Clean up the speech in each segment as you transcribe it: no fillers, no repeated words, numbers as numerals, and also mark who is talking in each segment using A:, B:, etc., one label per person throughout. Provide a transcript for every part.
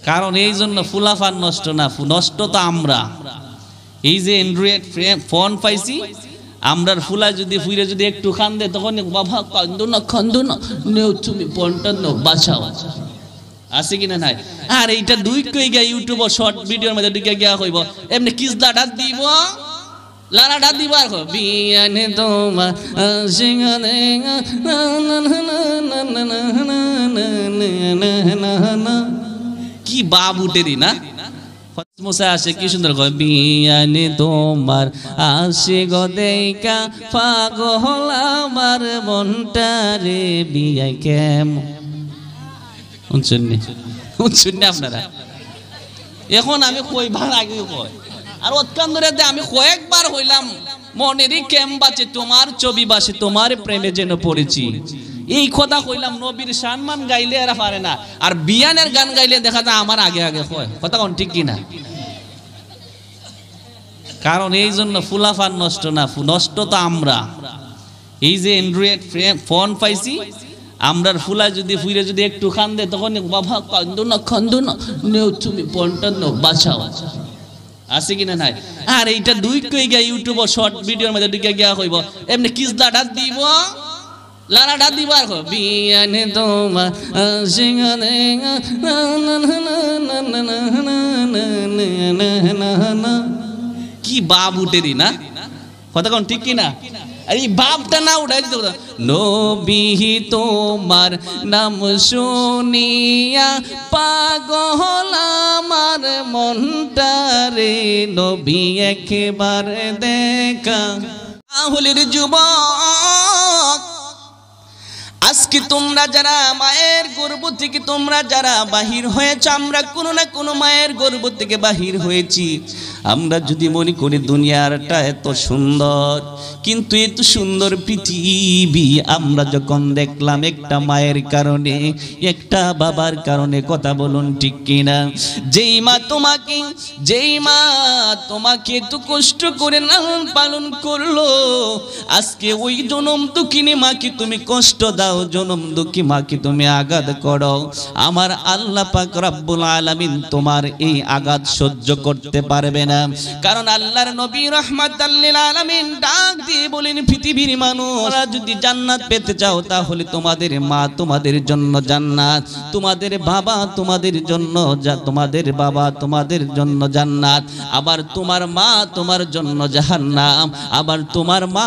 A: কারণ এই জন্য ফুলাফান নষ্ট না, নষ্ট তো আমরা। এই যে অ্যান্ড্রয়েড ফোন পাইছি, আমরার ফুলা যদি ফুইরে যদি একটু খান দে তখন বাবা খান্দো না নেও তুমি ফোনটা নেও বাঁচাও, আছে কিনা নাই? আর এইটা দুই কই গিয়া ইউটিউব শর্ট ভিডিওর মধ্যে ঢুকে গিয়া কইব এমনি কিসদাটা দিব লারাটা দিবার বিয়ানে তোমার সিংহানে কি বাপ উঠেরি না মশা আসে কি সুন্দর কয় বিয়ানে তোমার আসে গো দেইকা পাগল আমার মনটা রে বিয়া কেমন শুননি আপনারা? এখন আমি কইবার আগে কয় আর অতকান ধরে আমি কয়েকবার হইলাম মনেরই কেম বাঁচে তোমার ছবি বাসে তোমার প্রেমে যেন পড়েছি, এই কথা কইলাম। নবীর সম্মান গাইলে এরা পারে না, আর বিয়ানের গান গাইলে দেখা যায় আমার আগে আগে কয়, কথা কোন ঠিক কিনা? কারণ এই জন্য ফুলাফান নষ্ট না, নষ্ট তো আমরা। এই যে অ্যান্ড্রয়েড ফোন পাইছি, আমরার ফুলা যদি ফুইরে যদি একটু খান দে তখন বাবা খান্দো না নেও তুমি ফোনটা নেও বাঁচাও, আছে কিনা নাই? আর এইটা দুই কই গিয়া ইউটিউব শর্ট ভিডিওর মধ্যে ঢুকে গিয়া কইব এমনি কিসদাটা দিব লারাটা দিবার বিয়ানে তোমার সিংহানে কি বাপ উঠেরি না, কথা কোন ঠিক কিনা? আর এই বাপটা না উঠাই দিতে নবী তোমার নাম শুনিয়া পাগল আমার মনটা রে নবী একবার দেখা। আহলের যুবক আজকে তোমরা যারা মায়ের গর্ভ থেকে তোমরা যারা বাহির হয়েছ, আমরা কোনো না কোনো মায়ের গর্ভ থেকে বাহির হয়েছি। আমরা যদি মনে করি দুনিয়াটা এত সুন্দর, কিন্তু এত সুন্দর পৃথিবী আমরা যখন দেখলাম একটা মায়ের কারণে, একটা বাবার কারণে, কথা বলুন ঠিক কিনা? যেই মা তোমাকে এত কষ্ট করে লালন পালন করলো, আজকে ওই জনম দুঃখিনী মাকে তুমি কষ্ট দাও, জনম দুঃখী মাকে তুমি আঘাত করো, আমার আল্লাহ পাক রব্বুল আলামিন তোমার এই আঘাত সহ্য করতে পারবে না। কারণ আল্লাহর নবী রাহমাতাল লিল আলামিন ডাক দিয়ে বলেন, পৃথিবীর মানুষরা যদি জান্নাত পেতে চাও তাহলে তোমাদের মা তোমাদের জন্য জান্নাত, তোমাদের বাবা তোমাদের জন্য তোমাদের বাবা তোমাদের জন্য জান্নাত, আবার তোমার মা তোমার জন্য জাহান্নাম, আবার তোমার মা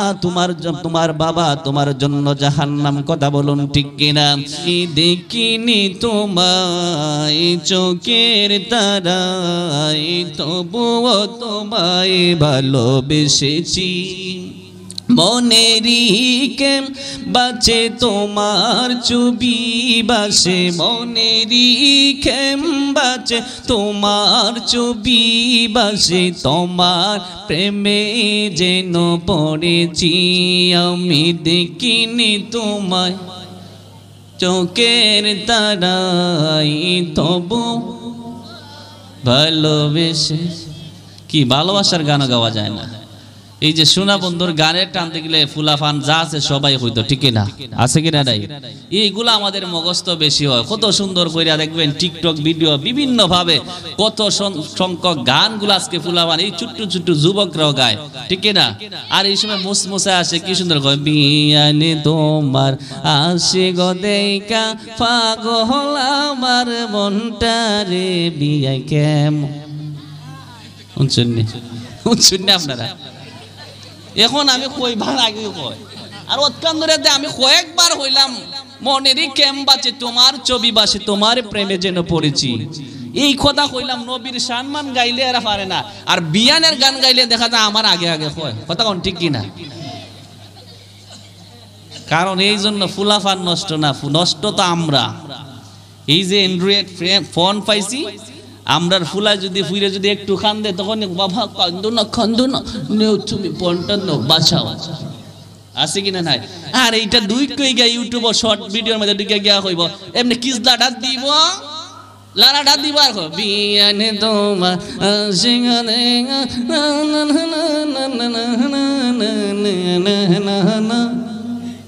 A: তোমার বাবা তোমার জন্য জাহান্নাম, কথা বলুন ঠিক কিনা? দেখিনি তোমায় চোখের তারায়, তবুও তোমায় ভালোবেসেছি, মনেরই কেম বাঁচে তোমার ছবি বাসে, মনেরই কেম বাঁচে তোমার ছবি বাসে, তোমার প্রেমে যেন পড়েছি আমি, দেখিনি তোমায় চোখের তারাই তবু ভালোবেসে। কি ভালোবাসার গান গাওয়া যায় না? এই যে সোনা বন্ধুর গানের টানতে গেলে ফুলাফান যা আছে সবাই হইতো, ঠিক না? আছে কিনা নাই? এইগুলা আমাদের মগজত বেশি হয়। কত সুন্দর কইরা দেখবেন টিকটক ভিডিও বিভিন্ন ভাবে কত সংখ্যক গানগুলো আজকে ফুলাফান এই ছোট্ট ছোট্ট যুবকরাও গায়, ঠিক না? আর এই সময় মুসমুসা আসে কি সুন্দর কয় বিয়ানে তোমার আসে গো দেইকা পাগল আমার মনটা রে বিয়া কেমন। শুননি আপনারা? এখন আমি কইবার আগে কয় আর অতকান ধরে আমি কয়েকবার হইলাম মনেরই কেম বাঁচে তোমার ছবি বাসে তোমার প্রেমে যেন পড়েছি, এই কথা কইলাম। নবীর সম্মান গাইলে এরা পারে না, আর বিয়ানের গান গাইলে দেখা যায় আমার আগে আগে কয়, কথা কোন ঠিক কিনা? কারণ এই জন্য ফুলাফান নষ্ট না, নষ্ট তো আমরা। এই যে অ্যান্ড্রয়েড ফোন পাইছি, আমরার ফুলা যদি ফুইরে যদি একটু খান দে তখন বাবা খান্দো না নেও তুমি ফোনটা নেও বাঁচাও, আছে কিনা নাই? আর এইটা দুই কই গিয়া ইউটিউব শর্ট ভিডিওর মধ্যে ঢুকে গিয়া কইব এমনি কিসদাটা দিব লারাটা দিবার বিয়ানে তোমার সিংহানে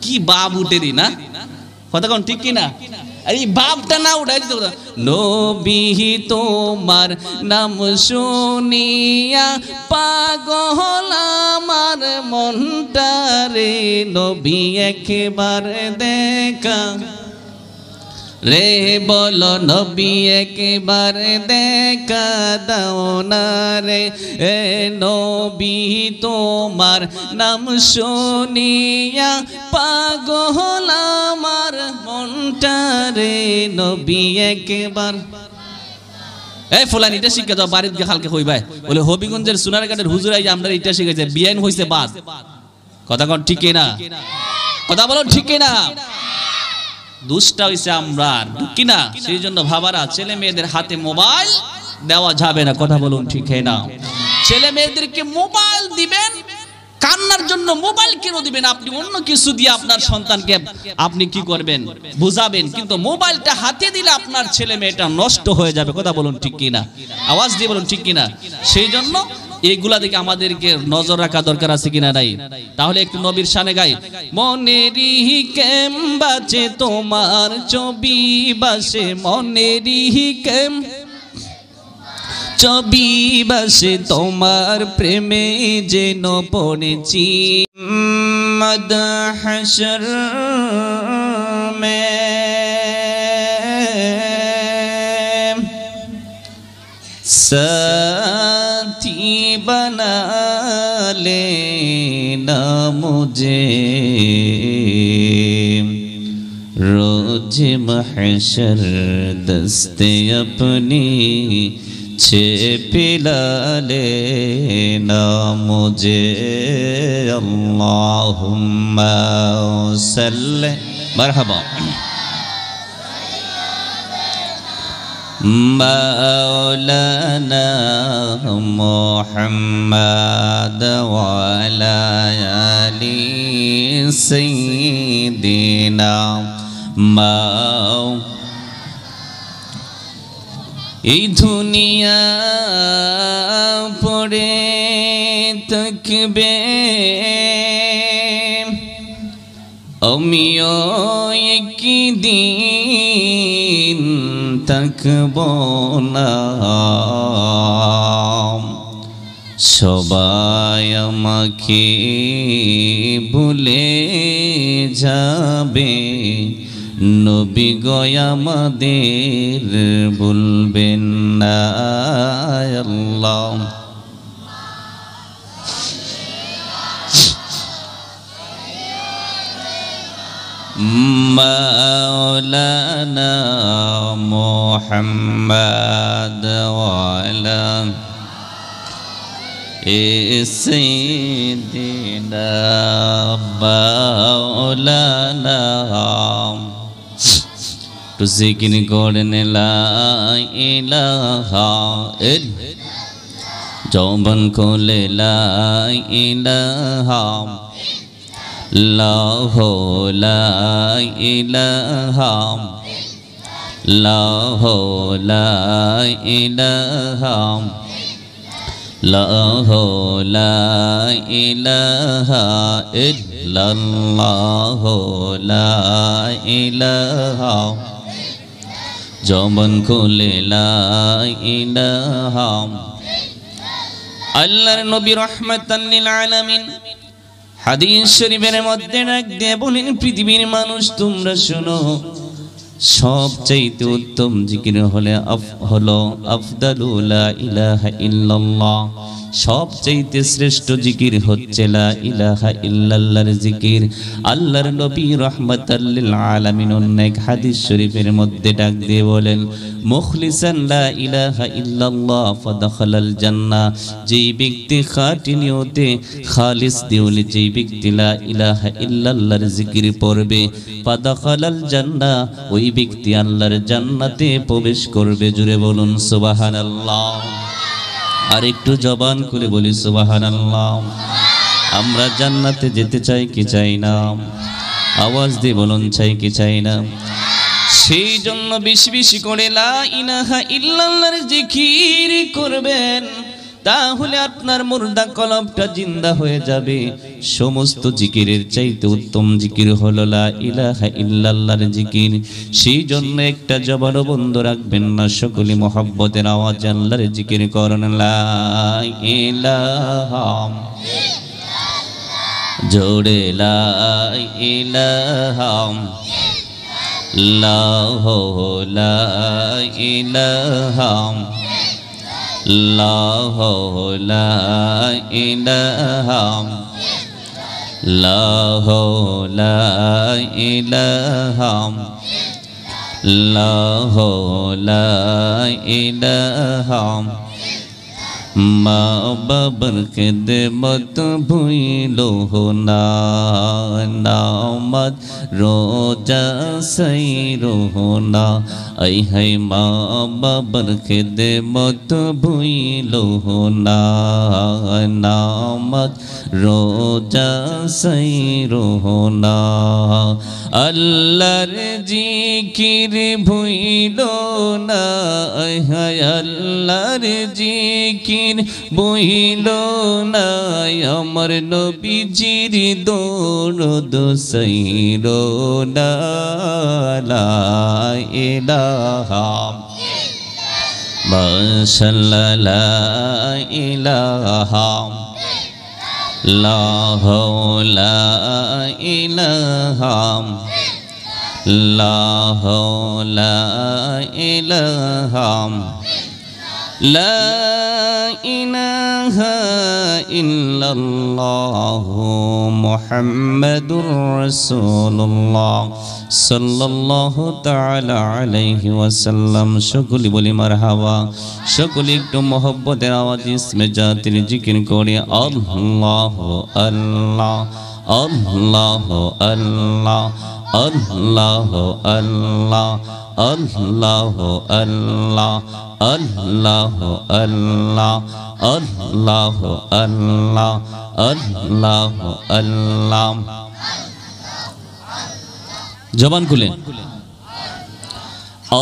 A: কি বাপ উঠেরি না, কথা কোন ঠিক কিনা? আর এই বাপটা না উঠাই দিতে কথা, নবী তোমার নাম শুনিয়া পাগল আমার মনটা রে, নবী একবার দেখা রে, বলো নবী একবার দেখা দাও না রে, এ নবী তোমার নাম শুনিয়া পাগল আমার মনটা রে, নবী একবার। এই ফুলান এটা শিখে যাও, বাড়িতে গিয়ে খালকে হইবাই বলে হবিগঞ্জের সোনারঘাটের হুজুরাই আমরা এটা শিখেছে, বিয়াইন হইছে বাদ। কথা কোন ঠিক না? কথা বলো ঠিক না? দুষ্টা হইছে আমরা কি না? সেই জন্য ভাবারা ছেলে মেয়েদের হাতে মোবাইল দেওয়া যাবে না। কথা বলুন ঠিক না? ছেলে মেয়েদেরকে মোবাইল দিবেন, কান্নার জন্য মোবাইল কেন দিবেন? আপনি অন্য কিছু দিয়ে আপনার সন্তানকে আপনি কি করবেন বুঝাবেন, কিন্তু মোবাইলটা হাতে দিলে আপনার ছেলে মেয়েটা নষ্ট হয়ে যাবে। কথা বলুন ঠিক কিনা? আওয়াজ দিয়ে বলুন ঠিক কিনা? সেই জন্য এইগুলা দিকে আমাদেরকে নজর রাখা দরকার আছে কিনা নাই? তাহলে একটু নবীর শানে গাই। মনেরই কেম বাজে তোমার ছবি বাসে, মনেরই কেম ছবি বাসে তোমার প্রেমে যেন পড়েছি মদহশর মে, साथी बना लेना मुझे रोज महशर दस्ते अपनी छे पिला लेना मुझे, अल्लाहुम्मा सल्ले मरहबा मौलाना मुहम्मद वाला अली सय्यिदिना माओ। এই দুনিয়া পড়ে থাকবে, আমিও একদিন থাকব না, সবাই আমাকে ভুলে যাবে, নবী গো আমাদের ভুলবেন না। আল্লাহ মাওলানা মুহাম্মদ ওয়ালা সাইয়্যিদিনা মাওলানা। তো জিকির করেন লা ইলাহা যৌবন কোলে লা ইলাহা লাহ লা ইলাহা লাহ লা ইলাহা লাহ লা ইলাহা ইল্লাল্লাহ লা ইলাহা যৌবন কোলে লা ইলাহা। আল্লাহর নবী রাহমাতাল লিল আলামিন হাদিস শরীফের মধ্যে ডাক দিয়ে বলেন, পৃথিবীর মানুষ তোমরা শোনো, সবচাইতে উত্তম জিকির হলো আফদালু লা ইলাহা ইল্লাল্লাহ, সবচাইতে শ্রেষ্ঠ জিকির হচ্ছে লা ইলাহা ইল্লাল্লাহর জিকির। আল্লাহর নবী রাহমাতাল লিল আলামিন অনেক হাদিস শরীফের মধ্যে ডাক দিয়ে বলেন, মুখলিসান লা ইলাহা ইল্লাল্লাহ ফাদাখালাল জান্নাহ, যেই ব্যক্তি খাঁটি নিয়তে খালিস দিলে যেই ব্যক্তি লা ইলাহা ইল্লাল্লাহর জিকির পড়বে, ফাদাখালাল জান্নাহ, ওই ব্যক্তি আল্লাহর জান্নাতে প্রবেশ করবে। জুড়ে বলুন সুবহানাল্লাহ। আর একটু জবান খুলে বলি সুবহানাল্লাহ। আমরা জান্নাতে যেতে চাই কি চাই না? আওয়াজ দিয়ে বলুন চাই কি চাই না? সেই জন্য বেশি বেশি করে লা ইলাহা ইল্লাল্লাহর জিকির করবেন, তাহলে আপনার মুর্দা কলবটা জিন্দা হয়ে যাবে। সমস্ত জিকিরের চাইতে উত্তম জিকির হলো লা ইলাহা ইল্লাল্লাহর জিকির। সেই জন্য একটা জবানও বন্ধ রাখবেন না, সকলে মহব্বতের আওয়াজ আল্লাহর জিকির করুন। লা ইলাহা জোরে লা ইলাহা ইল্লাল্লাহ লা ইলাহা ইল্লাল্লাহ লা ইলাহা ইল্লাল্লাহ লা ইলাহা ইল্লাল্লাহ লা ইলাহা মা বাবার খিদমত ভুইলো না, নামাজ রোজা সইরো না। আই হাই মা বাবার খিদমত ভুইলো না, নামাজ রোজা সইরো না। আল্লাহর জিকির ভুইলো না, আই হাই আল্লাহর জিকির বইলো না। আমার নবীজির দরুদ সইরো না। লা ইলাহা মাশাআল্লাহ লা ইলাহা ইল্লাল্লাহ লা ইলাহা ইল্লাল্লাহ লা ইলাহা লা ইলাহা ইল্লাল্লাহ মুহাম্মাদুর রাসূলুল্লাহ সাল্লাল্লাহু তাআলা আলাইহি ওয়াসাল্লাম। সকলে বলি মারহাবা। সকলে একটু মহব্বতের আওয়াজ ইসমে জাতির জিকির করে আল্লাহ আল্লাহ আল্লাহ আল্লাহ আল্লাহ আল্লাহ আল্লাহ আল্লাহ আল্লাহ আল্লাহ আল্লাহ আল্লাহ আল্লাহ আল্লাহ। জবান খুলে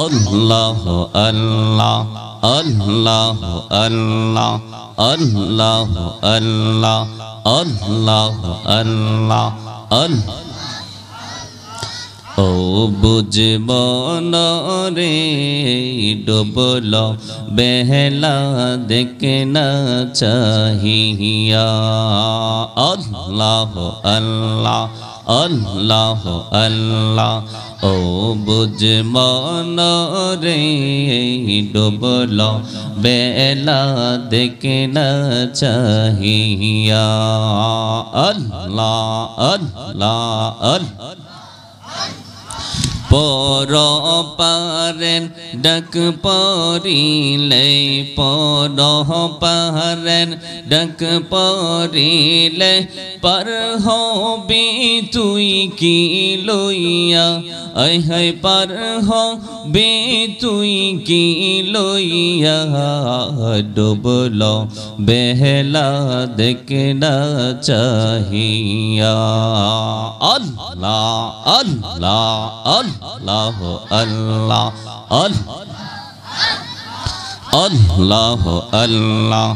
A: আল্লাহ আল্লাহ আল্লাহ আল্লাহ আল্লাহ আল্লাহ আল্লাহ আল্লাহ আল্লাহ। ও বুঝবন রে ডুবল বেহলা দেখে না চাহিয়া। আল্লাহ আল্লাহ আল্লাহ আল্লাহ। ও বুঝবন রে ডুবল বেলা দেখে না চাহিয়া। আল্লাহ আল্লাহ আল্লাহ। পর পারেন ডাক পরিলে, পর পারেন ডাক পরিলে, পার হবি তুই কি লইয়া। আই হাই পার হবি তুই কি লইয়া। ডুবল বেহলা দেখে না চাহিয়া। আল্লাহ আল্লাহ আল্লাহ আল্লাহ আল্লাহ আল্লাহ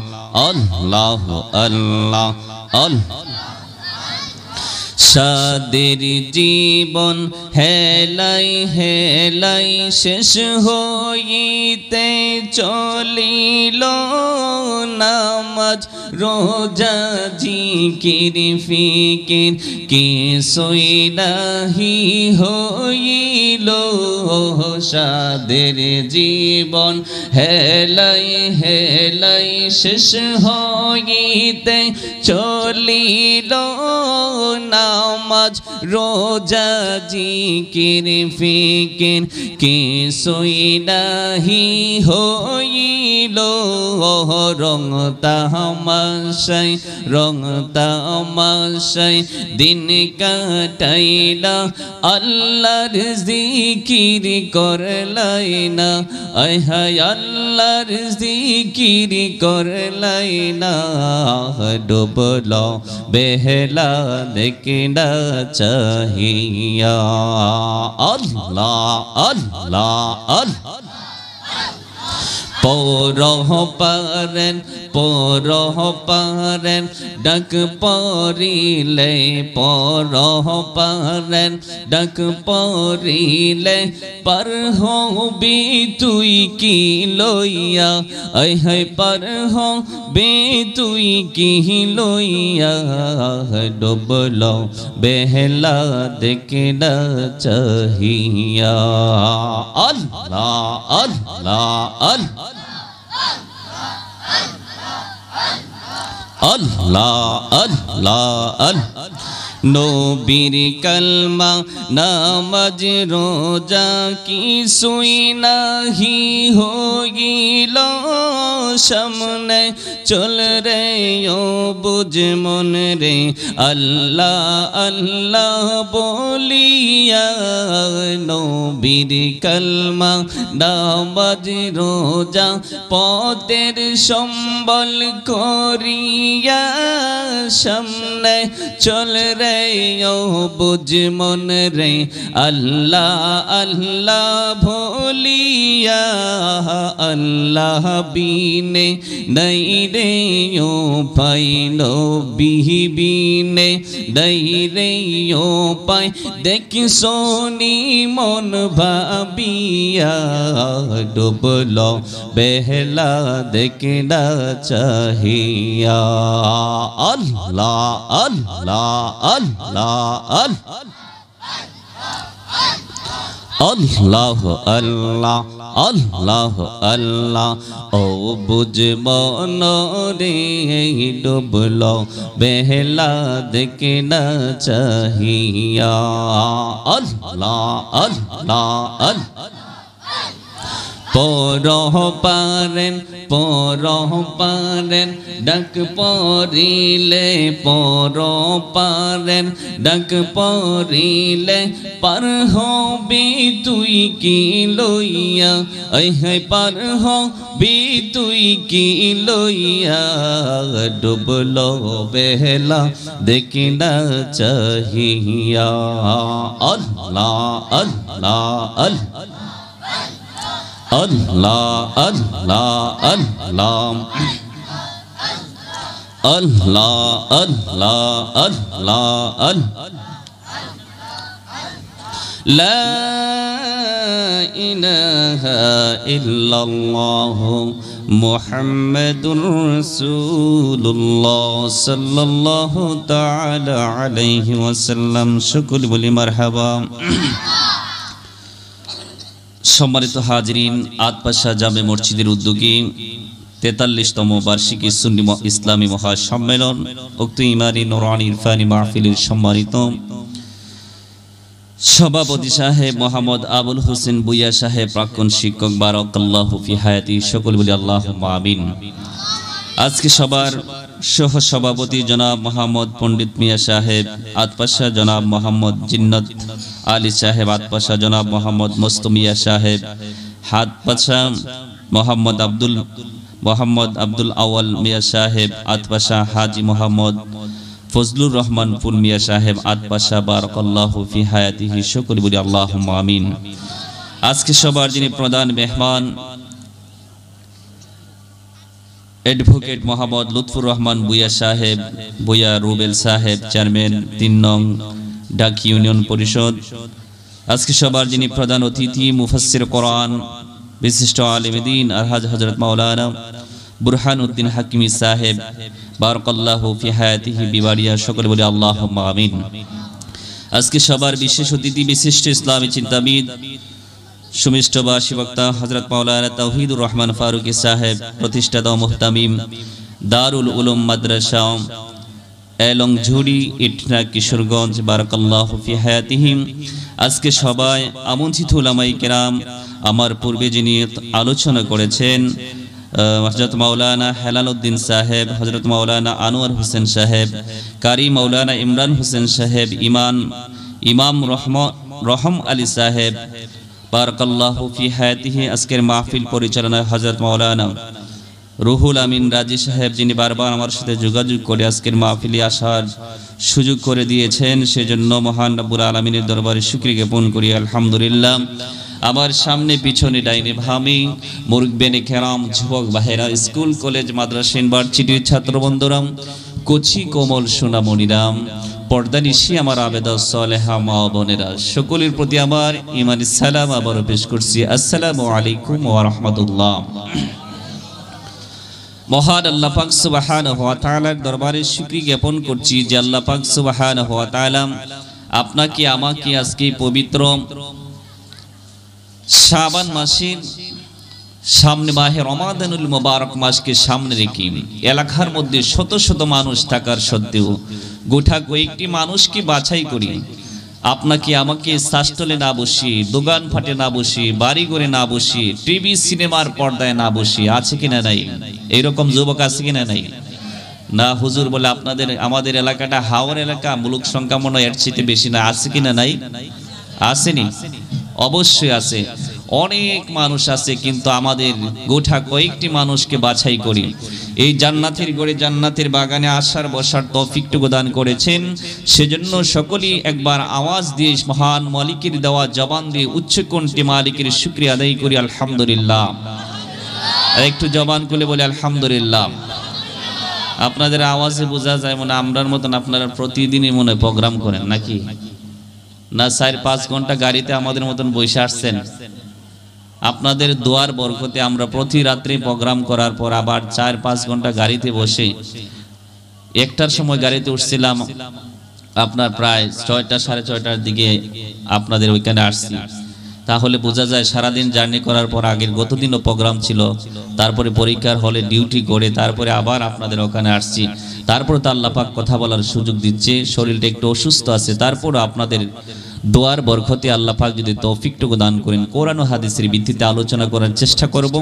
A: আল্লাহ আল্লাহ আল্লাহ। সাদের জীবন হেলাই হেলাই শেষ হইতে চলিল, নামাজ রোজা জিকির ফিকির কিছুই নাহি হইল। সাদের জীবন হেলাই হেলাই শেষ হইতে চলিল, নামাজ রোজা জিকির ফিকির কিছুই নাহি হইল। রং তামাশাই রং তামাশাই দিন কাটাইলা, আল্লাহর জিকির করলাই না। আয় হায় আল্লাহর জিকির করলাই না। ডুবল বেহলা দেখে না চাহিয়া। আল্লাহ আল্লাহ আল্লাহ। পর পারেন পরপারের ডাক পড়িলে পরপারের ডাক পড়িলে পার হবি তুই কি লইয়া আয় হায় পার হবি তুই কি লইয়া ডুবল বেহলা দেখে না চাহিয়া আল্লাহ আল্লাহ আল্লাহ আল্লাহ আল্লাহ আল্লাহ নবীর কালমা নামাজ রোজা কিছুই নাহি হইল সামনে চল রে ও বুঝ মন রে আল্লাহ আল্লাহ বলিয়া নবীর কালমা নামাজ রোজা পথের সম্বল করিয়া সামনে চল রে ও বুঝ মন রে আল্লাহ আল্লাহ ভোলিয়া আল্লাহ বিনে নাই রে ও পাই নবী বিনে নাই রে ও পাই দেখ সোনি মন ভাবিয়া ডুবল বেহলা দেখ না চাহিয়া আল্লাহ আল্লাহ আল্লাহ আল্লাহ আল্লাহ আল্লাহ আল্লাহ ও বুঝ মন রে ডুবল বেহলা দেখে না চাহিয়া আল্লাহ আল্লাহ আল্লাহ পরপারেন পরপারেন ডাক পড়িলে পরপারেন ডাক পড়িলে পার হবি তুই কি লইয়া আয় হায় পার হবি তুই কি লইয়া ডুবল বেহলা দেখি না চাহিয়া আল্লাহ আল্লাহ আল্লাহ Allah Allah Allah Allah Allah Allah Allah La ilaha illallah Muhammadur Rasulullah sallallahu ta'ala alayhi wa sallam shukr boli marhaba সম্মানিত হাজরিন আতপাশা জামে মসজিদের উদ্যোগে 43তম বার্ষিকী সুন্নি ইসলামী মহাসম্মেলন উক্ত ইমানি নুরানি ইরফানি মাহফিলের সম্মানিত সভাপতি সাহেব মোহাম্মদ আবুল হোসেন বুইয়া সাহেব প্রাক্তন শিক্ষক বারাকাল্লাহু ফি হায়াতি সকল বলি আল্লাহুম্মা আমিন আজকে সবার সহ সভাপতি জনাব মোহাম্মদ পণ্ডিত মিয়া সাহেব আতপাশা জনাব মোহাম্মদ জিন্নত আলী সাহেব আতপাশা জনাব মোহাম্মদ মুস্তমিয়া সাহেব হাতপাশা মোহাম্মদ আব্দুল আওয়াল মিয়া সাহেব আতপাশা হাজি মোহাম্মদ ফজলুর রহমান পুল মিয়া সাহেব আতপাশা বারাকাল্লাহু ফি হায়াতিহি সকল বলি আল্লাহুম্মা আমিন আজকে সবার যিনি প্রধান মেহমান এডভোকেট মোহাম্মদ লুৎফুর রহমান বুইয়া সাহেব বুইয়া রুবেল সাহেব চেয়ারম্যান 3 নং ডাক ইউনিয়ন পরিষদ আজকে সবার যিনি প্রধান অতিথি মুফাসসির কোরআন বিশিষ্ট আলেম দ্বীন আলহাজ হযরত মাওলানা বুরহানউদ্দিন হাকিমি সাহেব বারাকাল্লাহু ফি হায়াতিহি বিবাড়িয়া সকলে বলি আল্লাহুম্মা আমিন আজকে সবার বিশেষ অতিথি বিশিষ্ট ইসলামী চিন্তাবিদ সুমিষ্টবাসী বক্তা হযরত মাওলানা তাওহীদুর রহমান ফারুকী সাহেব প্রতিষ্ঠাতা মুহতামিম দারুল উলুম মাদ্রাসা এলংঝুড়ি ইটনা কিশোরগঞ্জ বারাকাল্লাহু ফি হায়াতিহিম আজকে সবাই আমন্ত্রিত উলামায়ে কেরাম আমার পূর্বে যিনি আলোচনা করেছেন হযরত মাওলানা হেলাল উদ্দিন সাহেব হযরত মাওলানা আনোয়ার হোসেন সাহেব কারি মাওলানা ইমরান হোসেন সাহেব ইমাম রহম আলী সাহেব বারাকাল্লাহু ফি হায়াতিহি আজকের মাহফিল পরিচালনায় হযরত মাওলানা রুহুল আমিন রাজি সাহেব যিনি বারবার আমার সাথে যোগাযোগ করে আজকের মাহফিলে আসার সুযোগ করে দিয়েছেন সেজন্য মহান রব্বুল আলামিনের দরবারে শুকরিয়া জ্ঞাপন করি আলহামদুলিল্লাহ আমার সামনে পিছনে ডাইনে ভামি মুরব্বিয়ানে কেরাম, যুবক ভাইরা, স্কুল কলেজ মাদ্রাসা ইউনিভার্সিটির ছাত্র বন্ধুরাম, কচি কোমল সোনামণিরাম, পর্দানিশি আমার আবেদা সালেহা মা বোনেরা, সকলের প্রতি আমার ইমানি সালাম আবারও পেশ করছি। আসসালামু আলাইকুম ওয়া রাহমাতুল্লাহ। মহান আল্লাহ পাক সুবহানাহু ওয়া তাআলার দরবারে শুকরিয়া জ্ঞাপন করছি যে আল্লাহ পাক সুবহানাহু ওয়া তাআলা আপনাকে আমাকে আজকে পবিত্র শাবান মাসের সামনে, মাহে রমাদানুল মুবারক মাসকে সামনে রেখে এলাকার মধ্যে শত শত মানুষ থাকার সত্ত্বেও গোটা কয়েকটি মানুষকে বাছাই করি আপনাকে আমাকে শাস্তলে না বসিয়ে, দোকান ফাটে না বসিয়ে, বাড়ি ঘরে না বসিয়ে, টিভি সিনেমার পর্দায় না বসিয়ে, আছে কিনা নাই এইরকম যুবক? আছে কিনা নাই? না হুজুর বলে আপনাদের আমাদের এলাকাটা হাওর এলাকা, মুলুক সংখ্যা মনে এর চেয়ে বেশি না, আছে কিনা নাই? আসেনি? অবশ্যই আছে, অনেক মানুষ আছে, কিন্তু আমাদের গোটা কয়েকটি মানুষকে বাছাই করি এই জান্নাতের গড়ে, জান্নাতের বাগানে আসার বসার তৌফিকটুকু দান করেছেন। সেজন্য সকলেই একবার আওয়াজ দিয়ে মহান মালিকের দেওয়া জবান দিয়ে উচ্চকণ্ঠে মালিকের শুকরিয়া আদায় করি আলহামদুলিল্লাহ। একটু জবান খুলে বলি আলহামদুলিল্লাহ। আপনাদের আওয়াজে বোঝা যায় মনে আমরার মতন আপনারা প্রতিদিনই মনে প্রোগ্রাম করেন নাকি না? 4-5 ঘন্টা গাড়িতে আমাদের মতন বসে আসছেন। আপনাদের দোয়ার বরকতে আমরা প্রতি রাত্রে প্রোগ্রাম করার পর আবার 4-5 ঘন্টা গাড়িতে বসে, একটার সময় গাড়িতে উঠছিলাম, আপনার প্রায় 6টা 6:30টার দিকে আপনাদের ওইখানে আসছি। তাহলে বোঝা যায় সারাদিন জার্নি করার পর আগের গতদিনও প্রোগ্রাম ছিল, তারপরে পরীক্ষার হলে ডিউটি করে তারপরে আবার আপনাদের ওখানে আসছি। তারপরে তো আল্লাহ পাক কথা বলার সুযোগ দিচ্ছে, শরীরটা একটু অসুস্থ আছে, তারপরও আপনাদের দোয়ার বরকতে আল্লাহ পাক যদি তৌফিকটুকু দান করেন কোরআন ও হাদিসের ভিত্তিতে আলোচনা করার চেষ্টা করব।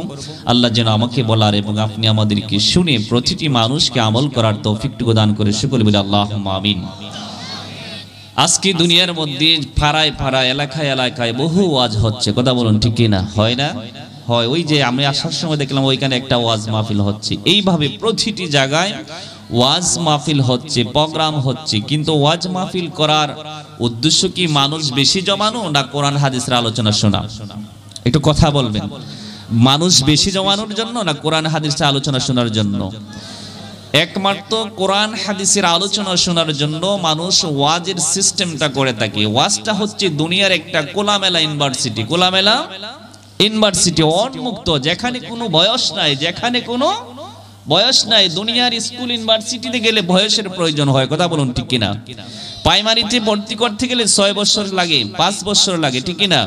A: আল্লাহ যেন আমাকে বলার এবং আপনি আমাদেরকে শুনে প্রতিটি মানুষকে আমল করার তৌফিকটুকু দান করে সকলে বলি আল্লাহুম্মা আমিন। আজকে দুনিয়ার মধ্যে পাড়ায় পাড়ায়, এলাকায় এলাকায় বহু ওয়াজ হচ্ছে, কথা বলুন ঠিক কিনা? হয় না? হয়। ওই যে আমি আসার সময় দেখলাম ওইখানে একটা ওয়াজ মাহফিল হচ্ছে। এইভাবে প্রতিটি জায়গায় ওয়াজ মাহফিল হচ্ছে, প্রোগ্রাম হচ্ছে, কিন্তু ওয়াজ মাহফিল করার উদ্দেশ্য কি মানুষ বেশি জমানো না কোরআন হাদিসের আলোচনা শোনা? একটু কথা বলবেন। মানুষ বেশি জমানোর জন্য না কোরআন হাদিসের আলোচনা শোনার জন্য? একমাত্র কোরআন হাদিসের আলোচনা শোনার জন্য মানুষ ওয়াজের সিস্টেমটা করে থাকে। ওয়াজটা হচ্ছে দুনিয়ার একটা খোলামেলা ইউনিভার্সিটি, খোলামেলা ইউনিভার্সিটি, উন্মুক্ত, যেখানে কোনো বয়স নাই, যেখানে কোনো বয়স নাই। দুনিয়ার স্কুল ইউনিভার্সিটিতে গেলে বয়সের প্রয়োজন হয়, কথা বলুন ঠিক কিনা? প্রাইমারিতে ভর্তি করতে গেলে 6 বছর লাগে, 5 বছর লাগে, ঠিক কিনা?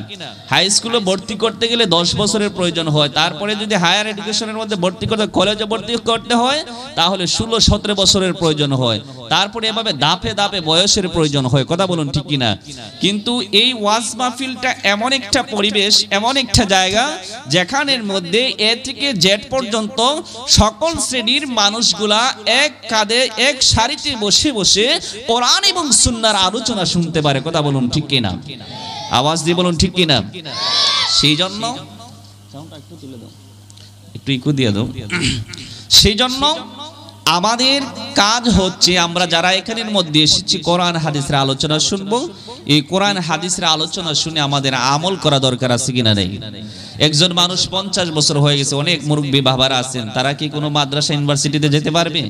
A: হাই স্কুলে ভর্তি করতে গেলে 10 বছরের প্রয়োজন হয়। তারপরে যদি হায়ার এডুকেশনের মধ্যে ভর্তি করতে, কলেজে ভর্তি করতে হয়, তাহলে 16-17 বছরের প্রয়োজন হয়। তারপরে এভাবে ধাপে ধাপে বয়সের প্রয়োজন হয়, কথা বলুন ঠিক কিনা? কিন্তু এই ওয়াজ মাহফিলটা এমন একটা পরিবেশ, এমন একটা জায়গা যেখানের মধ্যে এ থেকে জেড পর্যন্ত সকল শ্রেণীর মানুষগুলা এক কাঁধে এক সারিতে বসে বসে কোরআন এবং সুন্নাহর আলোচনা শুনতে পারে, কথা বলুন ঠিক কিনা? আওয়াজ দিয়ে বলুন ঠিক কিনা? সেই জন্য একটু ইকো দিয়ে দাও। সেই জন্য আমাদের কাজ হচ্ছে, আমরা যারা এখানের মধ্যে এসেছি কোরআন হাদিসের আলোচনা শুনবো। এই কোরআন হাদিসের আলোচনা শুনে আমাদের আমল করা দরকার আছে কিনা নেই? একজন মানুষ 50 বছর হয়ে গেছে, অনেক মুরব্বী বাবারা আছেন, তারা কি কোনো মাদ্রাসা ইউনিভার্সিটিতে যেতে পারবে?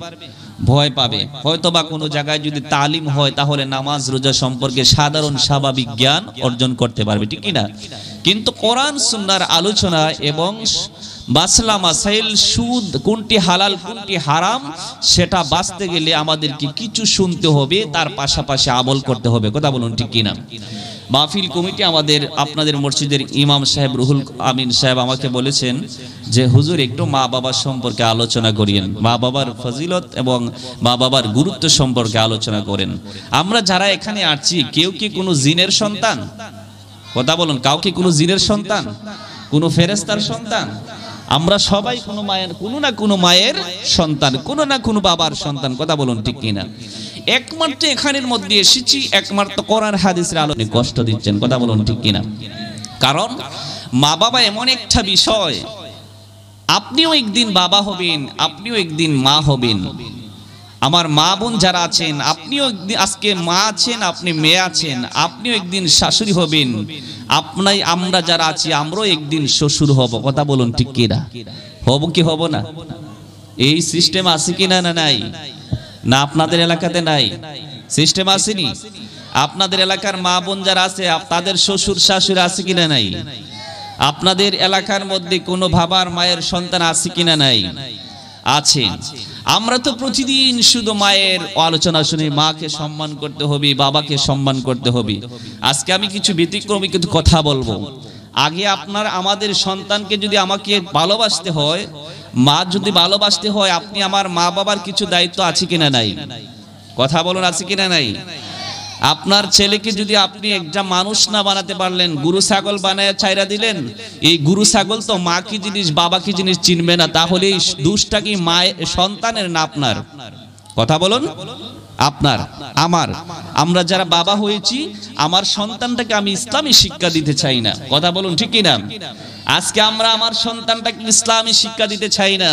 A: ভয় পাবে। হয়তো বা কোনো জায়গায় যদি তালিম হয় তাহলে নামাজ রোজা সম্পর্কে সাধারণ স্বাভাবিক জ্ঞান অর্জন করতে পারবে, ঠিক কিনা? কিন্তু কোরআন সুন্নাহর আলোচনা এবং মাসলা মাসাইল, সুদ কোনটি হালাল কোনটি হারাম, সেটা বাঁচতে গেলে আমাদেরকে কিছু শুনতে হবে, তার পাশাপাশি আমল করতে হবে, কথা বলুন ঠিক কিনা? মাহফিল কমিটি আমাদের আপনাদের মসজিদের ইমাম সাহেব রুহুল আমিন সাহেব আমাকে বলেছেন যে হুজুর একটু মা বাবার সম্পর্কে আলোচনা করিয়েন, মা বাবার ফজিলত এবং মা বাবার গুরুত্ব সম্পর্কে আলোচনা করেন। আমরা যারা এখানে আসছি কেউ কি কোনো জিনের সন্তান? কথা বলুন, কাউ কি কোনো জিনের সন্তান, কোনো ফেরেশতার সন্তান? আমরা সবাই কোনো মায়ের, কোনো না কোনো মায়ের সন্তান, কোনো না কোনো বাবার সন্তান, কথা বলুন ঠিক কিনা? একমাত্র এখানের মধ্যে এসেছি একমাত্র কোরআন হাদিসের আলোকে কষ্ট দিচ্ছেন, কথা বলুন ঠিক কিনা? কারণ মা বাবা এমন একটা বিষয়, আপনিও একদিন বাবা হবেন, আপনিও একদিন মা হবেন। আমার মা বোন যারা আছেন, আপনিও একদিন, আজকে মা আছেন, আপনি মেয়ে আছেন, আপনিও একদিন শাশুড়ি হবেন, আমরা যারা আছি আমরাও একদিন শ্বশুর হব, কথা বলুন ঠিক কিনা? হব কি হব না? এই সিস্টেম আছে কিনা? না নাই? না আপনাদের এলাকাতে নাই? সিস্টেম আসেনি? আপনাদের এলাকার মা বোন যারা আছে তাদের শ্বশুর শাশুড়ি আছে কিনা নাই? আপনাদের এলাকার মধ্যে কোনো বাবার মায়ের সন্তান আছে কিনা নাই? আছে। আমরা তো প্রতিদিন শুধু মায়ের আলোচনা শুনি, মাকে সম্মান করতে হবে, বাবাকে সম্মান করতে হবে। আজকে আমি কিছু ব্যতিক্রমী কিছু কথা বলবো। আগে আমাদের সন্তানকে যদি আমাকে ভালোবাসতে হয়, মা যদি ভালোবাসতে হয়, আপনি আমার মা বাবার কিছু দায়িত্ব আছে কিনা নাই? কথা বলুন, আছে কিনা নাই? আপনার ছেলেকে যদি আপনি একটা মানুষ না বানাতে পারলেন, গরু ছাগল বানায় ছাইরা দিলেন, এই গরু ছাগল তো মা কি জিনিস বাবা কি জিনিস চিনবে না, তাহলে এই দোষটা কি মায়ের সন্তানের না আপনার? কথা বলুন, আপনার আমার। আমরা যারা বাবা হয়েছি, আমার সন্তানটাকে আমি ইসলামী শিক্ষা দিতে চাই না, কথা বলুন ঠিক কিনা? আজকে আমরা আমার সন্তানটাকে ইসলামী শিক্ষা দিতে চাই না।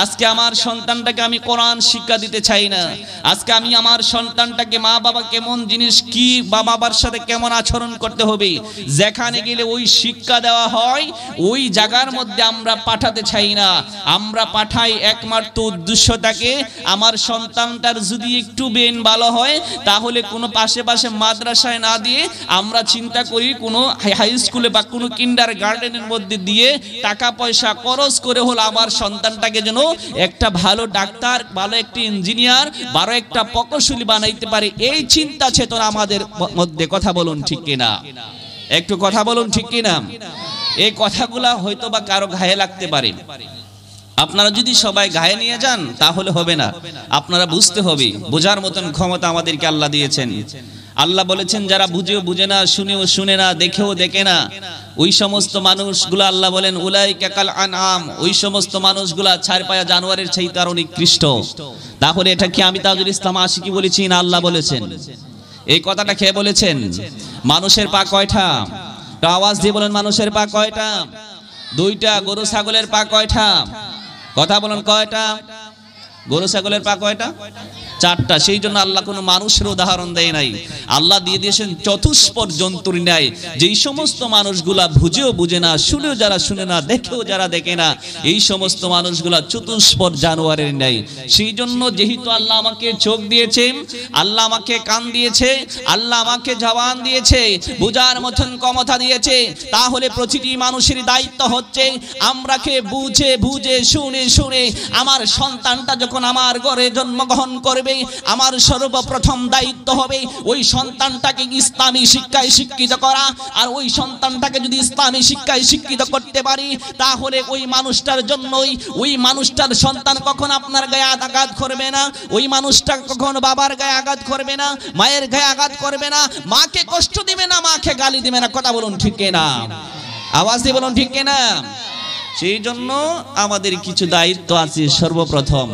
A: আজকে আমার সন্তানটাকে আমি কোরআন শিক্ষা দিতে চাই না। আজকে আমি আমার সন্তানটাকে মা বাবা কেমন জিনিস, কি বা বাবার সাথে কেমন আচরণ করতে হবে, যেখানে গেলে ওই শিক্ষা দেওয়া হয়, ওই জায়গার মধ্যে আমরা পাঠাতে চাই না। আমরা পাঠাই একমাত্র উদ্দেশ্যটাকে, আমার সন্তানটার যদি একটু বেন ভালো হয়, তাহলে কোনো পাশে মাদ্রাসায় না দিয়ে আমরা চিন্তা করি কোনো হাই স্কুলে বা কোনো কিন্ডার গার্ডেনের মধ্যে দিয়ে টাকা পয়সা খরচ করে হলো আমার সন্তানটাকে যেন একটা ভালো ডাক্তার, ভালো একটা ইঞ্জিনিয়ার, ভালো একটা প্রকৌশলী বানাইতে পারে, এই চিন্তা চেতনা আমাদের মধ্যে। কথা বলুন ঠিক কিনা? একটু কথা বলুন ঠিক কিনা? এই কথাগুলা হয়তো বা কারো গায়ে লাগতে পারে। আপনারা যদি সবাই গায়ে নিয়ে যান তাহলে হবে না। আপনারা বুঝতে হবে, বোঝার মতন ক্ষমতা আমাদেরকে আল্লাহ দিয়েছেন। আল্লাহ বলেছেন যারা বুঝেও বুঝে না, শুনেও শুনে না, দেখেও দেখে না, ওই সমস্ত মানুষগুলো আল্লাহ বলেন উলাইকা কাল আনআম, ওই সমস্ত মানুষগুলা চারপায়া জানোয়ারের চাইতে আরো নিকৃষ্ট। তাহলে এটা কি আমি তাজুল ইসলাম আশিকি বলেছি না আল্লাহ বলেছেন? এই কথাটা কে বলেছেন? মানুষের পা কয়টা? আওয়াজ দিয়ে বলেন, মানুষের পা কয়টা? দুইটা। গরু ছাগলের পা কয়টা? কথা বলেন, কয়টা? গরু ছাগলের পা কয়টা? চারটা। সেই জন্য আল্লাহ কোনো মানুষের উদাহরণ দেয় নাই, আল্লাহ দিয়ে দিয়েছেন চতুষ্পদ জন্তুর ন্যায়। যেই সমস্ত মানুষগুলা বুঝেও বুঝে না, শুনেও যারা শুনে না, দেখেও যারা দেখে না, এই সমস্ত মানুষগুলা চতুষ্পদ জানোয়ারের ন্যায়। সেই জন্য যেহেতু আল্লাহ আমাকে চোখ দিয়েছে, আল্লাহ আমাকে কান দিয়েছে, আল্লাহ আমাকে জবান দিয়েছে, বোঝার মতন ক্ষমতা দিয়েছে, তাহলে প্রতিটি মানুষের দায়িত্ব হচ্ছে আমরাকে বুঝে বুঝে শুনে শুনে আমার সন্তানটা যখন আমার ঘরে জন্মগ্রহণ করবে, আমার সর্বপ্রথম দায়িত্ব হবে ওই সন্তানটাকে ইসলামী শিক্ষায় শিক্ষিত করা। আর ওই সন্তানটাকে যদি ইসলামী শিক্ষায় শিক্ষিত করতে পারি, তাহলে ওই মানুষটার জন্যই, ওই মানুষটার সন্তান কখন আপনার গায়ে আঘাত করবে না, ওই মানুষটা কখন বাবার গায়ে আঘাত করবে না, মায়ের গায়ে আঘাত করবে না, মাকে কষ্ট দিবে না, মাকে গালি দিবে না। কথা বলুন ঠিক কিনা? আওয়াজ দিয়ে বলুন ঠিক কিনা? সেই জন্য আমাদের কিছু দায়িত্ব আছে। সর্বপ্রথম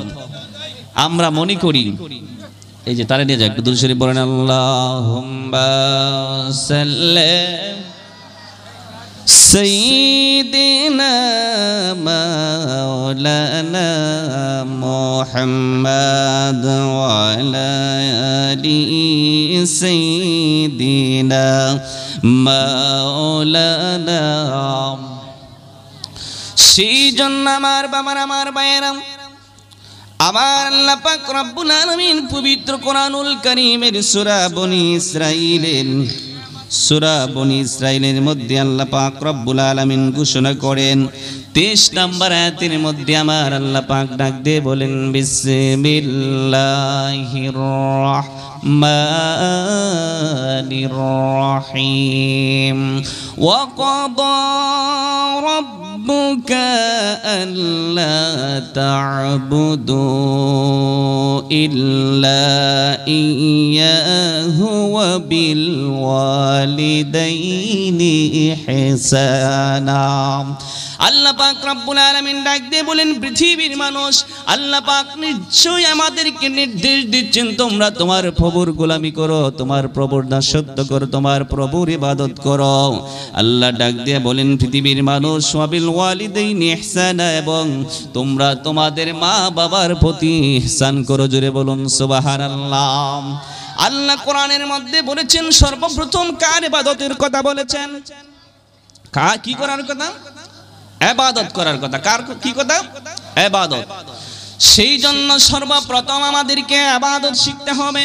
A: আমরা মনে করি, এই যে তারা নিয়ে যায় একটু দুরূদ শরীফ বলেন, আল্লাহুম্মা সাল্লি সাইয়্যিদিনা মাওলানা মুহাম্মাদ ওয়া আলা আলি সাইয়্যিদিনা মাওলানা। সেই জন্য আমার বাবার, আমার ভাইয়েরা, আমার আল্লাহ পাক রব্বুল আলামিন পবিত্র কোরআনুল কারীমের সূরা বনী ইসরাঈলের মধ্যে আল্লাহ পাক রব্বুল আলামিন ঘোষণা করেন 23 নম্বর আয়াতের মধ্যে আমার আল্লাহ পাক ডাক দিয়ে বলেন, বিসমিল্লাহির রাহমানির রাহিম ওয়া ক্বাদা ربك ألا تعبدوا إلا إياه وبالوالدين إحسانا। আল্লাহ পাক রব্বুল আলামিন ডাক দিয়ে বলেন, পৃথিবীর মানুষ, আল্লাহ পাক নিশ্চয়ই আমাদেরকে নির্দেশ দিচ্ছেন তোমরা তোমার প্রভুর গোলামি করো, তোমার প্রভুর দাসত্ব করো, তোমার প্রভুর ইবাদত করো। আল্লাহ ডাক দিয়ে বলেন, পৃথিবীর মানুষ, ওয়াবিল ওয়ালিদাইনি ইহসানা, এবং তোমরা তোমাদের মা বাবার প্রতি ইহসান করো। জোরে বলুন সুবহানাল্লাহ। আল্লাহ কোরআনের মধ্যে বলেছেন, সর্বপ্রথম কার ইবাদতের কথা বলেছেন? কি করার কথা? ইবাদত করার কথা। কার কি কথা? ইবাদত। সেই জন্য সর্বপ্রথম আমাদেরকে ইবাদত শিখতে হবে।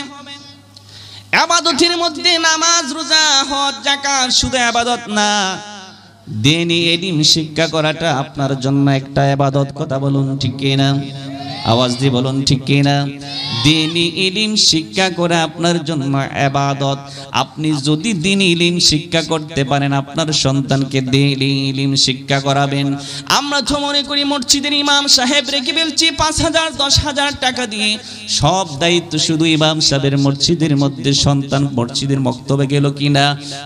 A: ইবাদতের মধ্যে নামাজ, রোজা, হজ, যাকাত শুধু ইবাদত না, দ্বীনি ইলম শিক্ষা করাটা আপনার জন্য একটা ইবাদত। কথা বলুন ঠিক কি না? আওয়াজ দিয়ে বলুন ঠিক কি না? দ্বীনি ইলম শিক্ষা করা আপনার জন্য ইবাদত। আপনি যদি দ্বীনি ইলম শিক্ষা করতে পারেন, আপনার সন্তানকে দ্বীনি ইলম শিক্ষা করাবেন। আমরা তো মনে করি মসজিদের ইমাম সাহেব রেখে ফেলছি 5,000 10,000 টাকা দিয়ে, সব দায়িত্ব শুধু ইমাম সাহেবের। মসজিদের মধ্যে সন্তান মসজিদের মক্তবে গেল কিনা,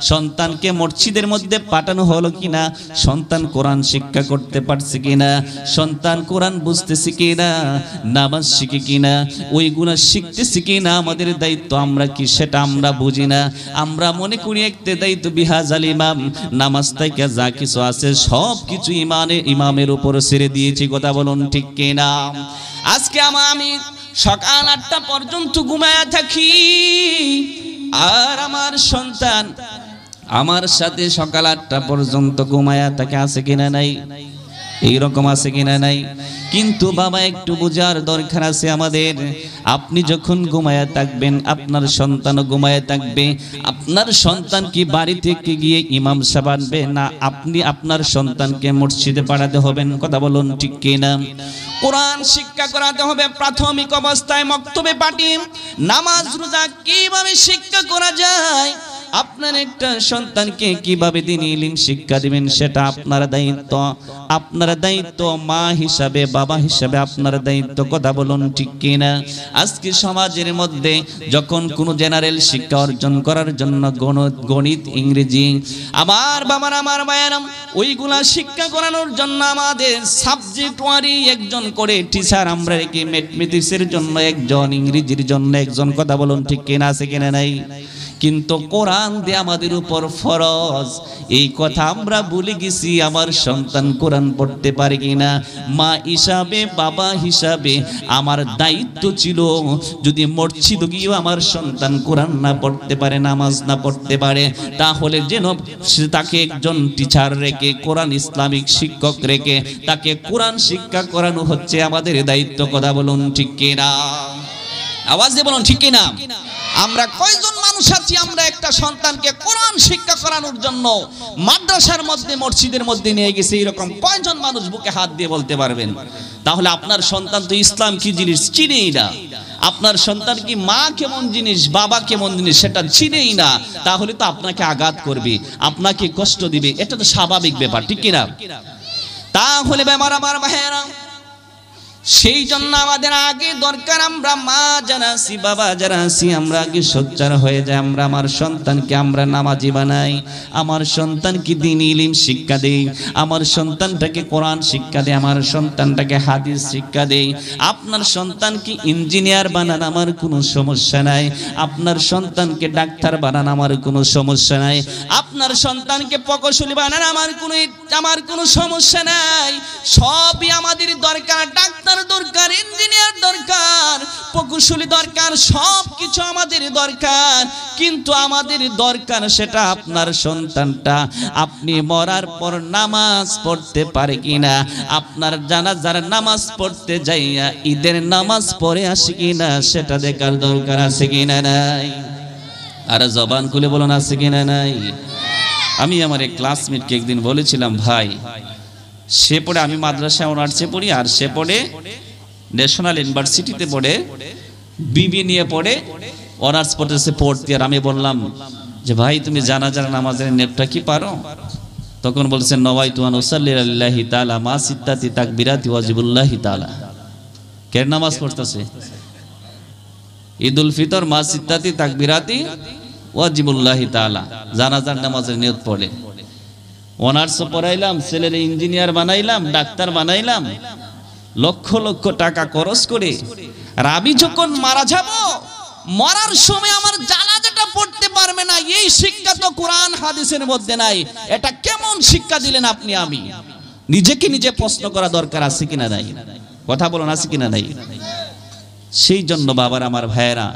A: সন্তানকে মসজিদের মধ্যে পাঠানো হলো কিনা, সন্তান কোরআন শিক্ষা করতে পারছে কিনা, সন্তান কোরআন বুঝতেছে কিনা, নামাজ শিখে কিনা, ওইগুলা শিখতেছে কিনা, আমাদের দায়িত্ব আমরা কি সেটা আমরা বুঝি না। আমরা মনে করি একটা দায়িত্ব বিহাজাল ইমাম, নামাজ থেকে যা কিছু আছে সব কিছু ইমামের উপর ছেড়ে দিয়েছি। কথা বলুন ঠিক কিনা? আজকে আমি সকাল 8টা পর্যন্ত ঘুমায়া থাকি, আর আমার সন্তান আমার সাথে সকাল 8টা পর্যন্ত ঘুমায়া থাকে। আছে কিনা নাই? এইরকম আছে কিনা নাই? কিন্তু বাবা একটু বোঝার দরকার আছে আমাদের। আপনি যখন ঘুমায়া থাকবেন, আপনার সন্তানও ঘুমায়া থাকবে। আপনার সন্তান কি বাড়ি থেকে গিয়ে ইমাম সাহেব আনবে, না আপনি আপনার সন্তানকে মসজিদে পাঠাতে হবেন? কথা বলুন ঠিক কিনা? কোরআন শিক্ষা করাতে হবে প্রাথমিক অবস্থায়, মক্তবে পাঠিয়ে। নামাজ রোজা কিভাবে শিক্ষা করা যায়, আপনার একটা সন্তানকে কিভাবে দ্বীনি ইলম শিক্ষা দিবেন সেটা আপনার দায়িত্ব। আপনার দায়িত্ব মা হিসাবে, বাবা হিসাবে আপনার দায়িত্ব। কথা বলুন ঠিক কিনা? আজকে সমাজের মধ্যে যখন কোনো জেনারেল শিক্ষা অর্জন করার জন্য গণিত, ইংরেজি, আমার বাবার আমার মায়েরাম, ওইগুলা শিক্ষা করানোর জন্য আমাদের সাবজেক্ট ওয়ারি একজন করে টিচার আমরা রেখে, ম্যাথমেটিক্সের জন্য একজন, ইংরেজির জন্য একজন। কথা বলুন ঠিক কিনা? আছে কিনা নাই? কিন্তু কোরআন দিয়ে আমাদের উপর ফরজ, এই কথা আমরা ভুলে গেছি। আমার সন্তান কোরআন পড়তে পারে কিনা, মা হিসাবে, বাবা হিসাবে আমার দায়িত্ব ছিল, যদি মসজিদে গিয়েও আমার সন্তান কোরআন না পড়তে পারে, নামাজ না পড়তে পারে, তাহলে যেন তাকে একজন টিচার রেখে, কোরআন ইসলামিক শিক্ষক রেখে তাকে কোরআন শিক্ষা করানো হচ্ছে আমাদের দায়িত্ব। কথা বলুন ঠিক কিনা? আওয়াজ দিয়ে বলুন ঠিক কিনা? আমরা কয়জন মানুষ আছি আমরা একটা সন্তানকে কোরআন শিক্ষা করানোর জন্য মাদ্রাসার মধ্যে, মসজিদের মধ্যে নিয়ে গেছি? এরকম কয়জন মানুষ বুকে হাত দিয়ে বলতে পারবেন? তাহলে আপনার সন্তান তো ইসলাম কি জিনিস চিনেই না। আপনার সন্তান কি মা কেমন জিনিস, বাবা কেমন জিনিস সেটা চিনেই না। তাহলে তো আপনাকে আঘাত করবে, আপনাকে কষ্ট দিবে, এটা তো স্বাভাবিক ব্যাপার, ঠিক কিনা? তাহলে আমার ভাইয়েরা, সেই জন্য আমাদের আগে দরকার, আমরা মা যারা আছি, বাবা যারা আছি, আমরা আগে সোচ্চার হয়ে যাই। আমরা আমার সন্তানকে আমরা নামাজি বানাই, আমার সন্তানকে দ্বীনি ইলম শিক্ষা দেই, আমার সন্তানটাকে কোরআন শিক্ষা দেই, আমার সন্তানটাকে হাদিস শিক্ষা দেই। আপনার সন্তানকে ইঞ্জিনিয়ার বানান, আমার কোনো সমস্যা নাই। আপনার সন্তানকে ডাক্তার বানান, আমার কোনো সমস্যা নাই। আপনার সন্তানকে প্রকৌশলী বানান, আমার কোনো সমস্যা নাই। সবই আমাদের দরকার। ডাক্তার দরকার, ইঞ্জিনিয়ার দরকার, প্রকৌশলী দরকার, সব কিছু আমাদের দরকার। কিন্তু আমাদের দরকার সেটা আপনার সন্তানটা আপনি মরার পর নামাজ পড়তে পারে কিনা, আপনার জানাজার নামাজ পড়তে যাইয়া ঈদের নামাজ পড়ে আসে কিনা সেটা দেখার দরকার। আছে কিনা নাই? আর জবান খুলে বলুন আছে কিনা নাই? আমি আমার এক ক্লাসমেটকে একদিন বলেছিলাম, ভাই সে পড়ে, আমি মাদ্রাসায় অনার্সে পড়ি, আর সে পড়ে ন্যাশনাল ইউনিভার্সিটিতে পড়ে, বিবি নিয়ে পড়ে, অনার্স পড়তেছে 4th ইয়ার। আমি বললাম যে ভাই তুমি জানাজার নামাজের নেটটা কি পারো? তখন বলছেন নওয়াইতু আন উসাল্লি লিল্লাহি তাআলা মা সিত্তাতি তাকবিরাতি ওয়াজিবুল্লাহি তাআলা। কে নামাজ পড়তেছে? ঈদুল ফিতর মা সিত্তাতি তাকবিরাতি ওয়াজিবুল্লাহি তাআলা, জানাজার নামাজের নিয়ত পড়ে। অনার্স পড়াইলাম, ছেলের ইঞ্জিনিয়ার বানাইলাম, ডাক্তার বানাইলাম, লক্ষ লক্ষ টাকা খরচ করে। আর আমি যখন মারা যাব, মরার সময় আমার জানাজাটা পড়তে পারবে না, এই শিক্ষা তো কোরআন হাদিসের মধ্যে নাই। এটা কেমন শিক্ষা দিলেন আপনি? আমি নিজেকে নিজে প্রশ্ন করা দরকার। আছে কিনা নাই? কথা বলুন আছে কিনা নাই? সেই জন্য বাবার আমার ভাইয়েরা,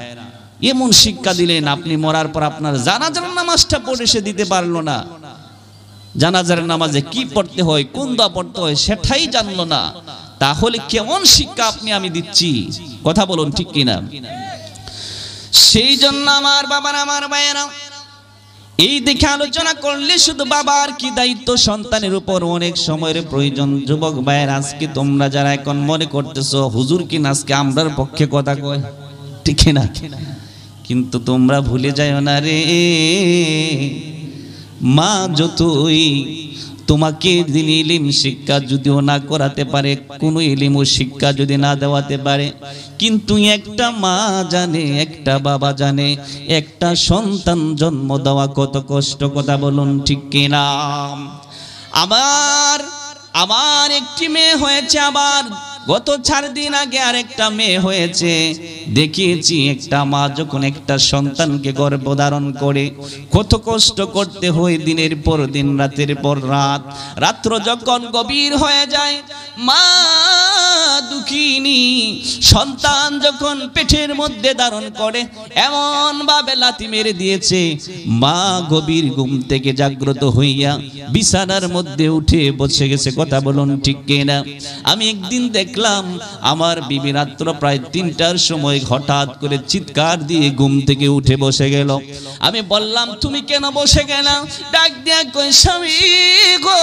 A: এমন শিক্ষা দিলেন, আপনি মরার পর আপনার জানাজার নামাজটা পড়ে সে দিতে পারলো না। জানাজার নামাজে কি পড়তে হয়, কোন দোয়া পড়তে হয় সেটাই জানলো না, তাহলে কেমন শিক্ষা আপনি আমি দিচ্ছি? কথা বলুন ঠিক কিনা? সেই জন্য আমার বাবার, আমার ভাইয়েরা, এই দেখে আলোচনা করলে শুধু বাবার কি দায়িত্ব সন্তানের উপর অনেক সময়ের প্রয়োজন। যুবক ভাইয়ের, আজকে তোমরা যারা এখন মনে করতেছো হুজুর কি আজকে আমরার পক্ষে কথা কয়, ঠিক না? কিন্তু তোমরা ভুলে যাও না রে, মা যতই তোমাকে দিন ইলিম শিক্ষা যদিও না করাতে পারে, কোনো ইলিম ও শিক্ষা যদি না দেওয়াতে পারে, কিন্তু একটা মা জানে, একটা বাবা জানে একটা সন্তান জন্ম দেওয়া কত কষ্ট। কথা বলুন ঠিক কিনা? আবার একটি মেয়ে হয়েছে, আবার গত 4 দিন আগে আরেকটা মেয়ে হয়েছে। দেখিয়েছি একটা মা যখন একটা সন্তানকে গর্ভধারণ করে কত কষ্ট করতে হয়, দিনের পর দিন, রাতের পর রাত। রাত্র যখন গভীর হয়ে যায়, মা দুঃখিনী সন্তান যখন পেটের মধ্যে ধারণ করে, এমন ভাবে লাথি মেরে দিয়েছে, মা গভীর ঘুম থেকে জাগ্রত হইয়া বিছানার মধ্যে উঠে বসে গেছে। কথা বলুন ঠিক কিনা? আমি একদিন দেখলাম আমার বিবি রাত্র প্রায় 3টার সময় হঠাৎ করে চিৎকার দিয়ে ঘুম থেকে উঠে বসে গেল। আমি বললাম, তুমি কেন বসে গেলাম? ডাক দিয়া কই, স্বামী গো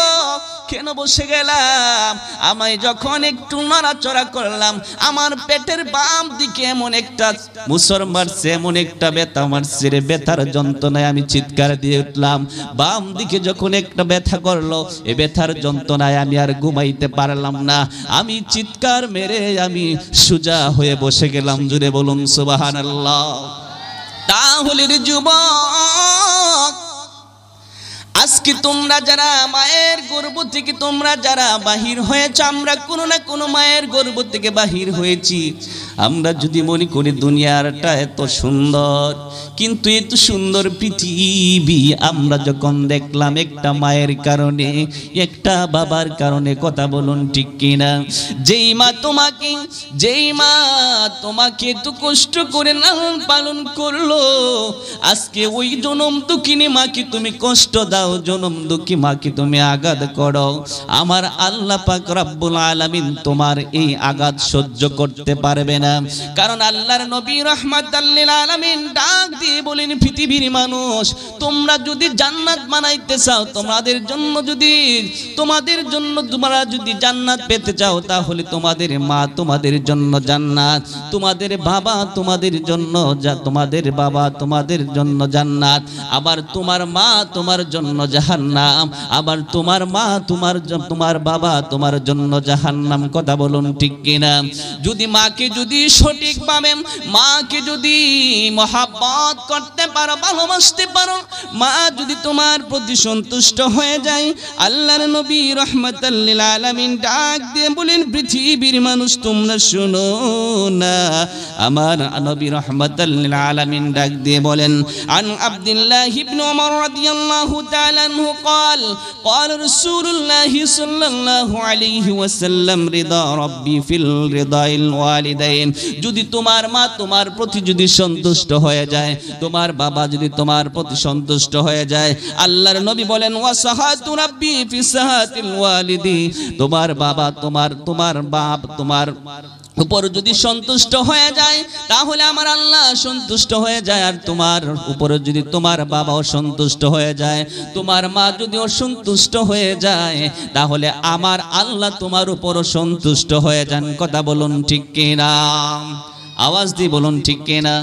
A: কেন বসে গেলাম? আমি যখন একটু নড়াচড়া করলাম, আমার পেটের বাম দিকে এমন একটা মুসর মারছে, এমন একটা ব্যথা মারছে রে, ব্যথার যন্ত্রণায় আমি চিৎকার দিয়ে উঠলাম। বাম দিকে যখন একটা ব্যথা করলো, এই ব্যথার যন্ত্রণায় আমি আর ঘুমাইতে পারলাম না। আমি চিৎকার মেরে আমি সোজা হয়ে বসে গেলাম। জুড়ে বলুন সুবহানাল্লাহ। তাহলে রে যুবক, আজকে তোমরা যারা মায়ের গর্ভ থেকে তোমরা যারা বাহির হয়েছ, আমরা কোনো না কোনো মায়ের গর্ভ থেকে বাহির হয়েছি। আমরা যদি মনে করি দুনিয়াটা এত সুন্দর, কিন্তু এত সুন্দর পৃথিবী আমরা যখন দেখলাম একটা মায়ের কারণে, একটা বাবার কারণে। কথা বলুন ঠিক কিনা? যেই মা তোমাকে এত কষ্ট করে লালন পালন করলো, আজকে ওই জনম দুঃখিনী মাকে তুমি কষ্ট দাও, জনম দুঃখী মাকে তুমি আঘাত করো, আমার আল্লাহ পাক রব্বুল আলামিন তোমার এই আঘাত সহ্য করতে পারবে না। কারণ আল্লাহর নবী রাহমাতাল লিল আলামিন ডাক দিয়ে বলেন, পৃথিবীর মানুষ, তোমরা যদি জান্নাত বানাইতে চাও, তোমাদের জন্য তোমরা যদি জান্নাত পেতে চাও, তাহলে তোমাদের মা তোমাদের জন্য জান্নাত, তোমাদের বাবা তোমাদের জন্য জান্নাত, আবার তোমার মা তোমার জন্য জাহান্নাম, আবার তোমার মা তোমার বাবা তোমার জন্য জাহান্নাম। কথা বলুন ঠিক কিনা? যদি মাকে যদি সঠিকভাবে মাকে যদি মহব্বত করতে পারো, ভালোবাসতে পারো, মা যদি তোমার প্রতি সন্তুষ্ট হয়ে যায়, আল্লাহর নবী রাহমাতাল লিল আলামিন ডাক দিয়ে বলেন, পৃথিবীর মানুষ তোমরা শুনো না। আমার নবী রাহমাতাল লিল আলামিন ডাক দিয়ে বলেন, আন আব্দুল্লাহ ইবনে ওমর রাদিয়াল্লাহু তাআলা আনহু قال قال رسول الله صلى الله عليه وسلم رضا ربي في الرضا الوالدين। যদি তোমার মা তোমার প্রতি যদি সন্তুষ্ট হয়ে যায়, তোমার বাবা যদি তোমার প্রতি সন্তুষ্ট হয়ে যায়, আল্লাহর নবী বলেন, ওয়াসাহাতু রাব্বি ফি সাহাতিল ওয়ালিদি। তোমার বাবা তোমার বাপ তোমার উপর যদি সন্তুষ্ট হয়ে যায়, তাহলে আমার আল্লাহ সন্তুষ্ট হয়ে যায়। আর তোমার উপরে যদি তোমার বাবাও সন্তুষ্ট হয়ে যায়, তোমার মা যদি অসন্তুষ্ট হয়ে যায়, তাহলে আমার আল্লাহ তোমার উপরও সন্তুষ্ট হয়ে যান। কথা বলুন ঠিক কিনা? আওয়াজ দিয়ে বলুন ঠিক কিনা?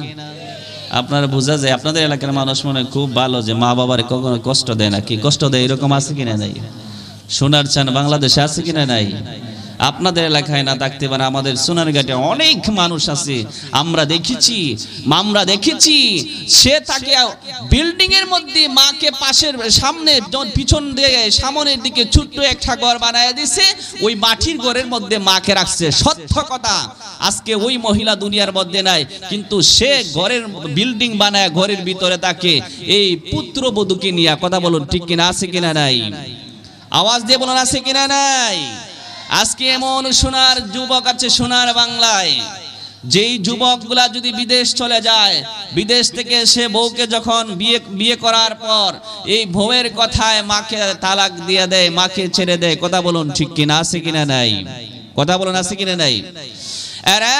A: আপনারা বোঝা যায় আপনাদের এলাকার মানুষ মনে খুব ভালো, যে মা বাবার কখনো কষ্ট দেয় না। কি কষ্ট দেয় এরকম আছে কিনা নাই? সোনার চান বাংলাদেশে আছে কিনা নাই? আপনাদের এলাকায় না থাকতে পারে, আমাদের সোনারঘাটে অনেক মানুষ আছে। আমরা দেখেছি সে থাকে বিল্ডিং এর মধ্যে, মাকে পাশের সামনে পিছন দিয়ে সামনের দিকে ছোট্ট একটা ঘর বানায় দিছে, ওই মাটির ঘরের মধ্যে মাকে রাখছে। সত্য কথা, আজকে ওই মহিলা দুনিয়ার মধ্যে নাই, কিন্তু সে ঘরের বিল্ডিং বানায় ঘরের ভিতরে থাকে এই পুত্রবধূকে নিয়ে। কথা বলুন ঠিক কিনা? আছে কিনা নাই? আওয়াজ দিয়ে বলুন আছে কিনা নাই? আজকে এমন সোনার যুবক আছে সোনার বাংলায়, যেই যুবকগুলা যদি বিদেশ চলে যায়, বিদেশ থেকে এসে বউকে যখন বিয়ে করার পর এই বউয়ের কথায় মাকে তালাক দিয়ে দেয়, মাকে ছেড়ে দেয়, কথা বলুন ঠিক কিনা, আছে কিনা নাই? কথা বলুন আছে কিনা নাই? আরে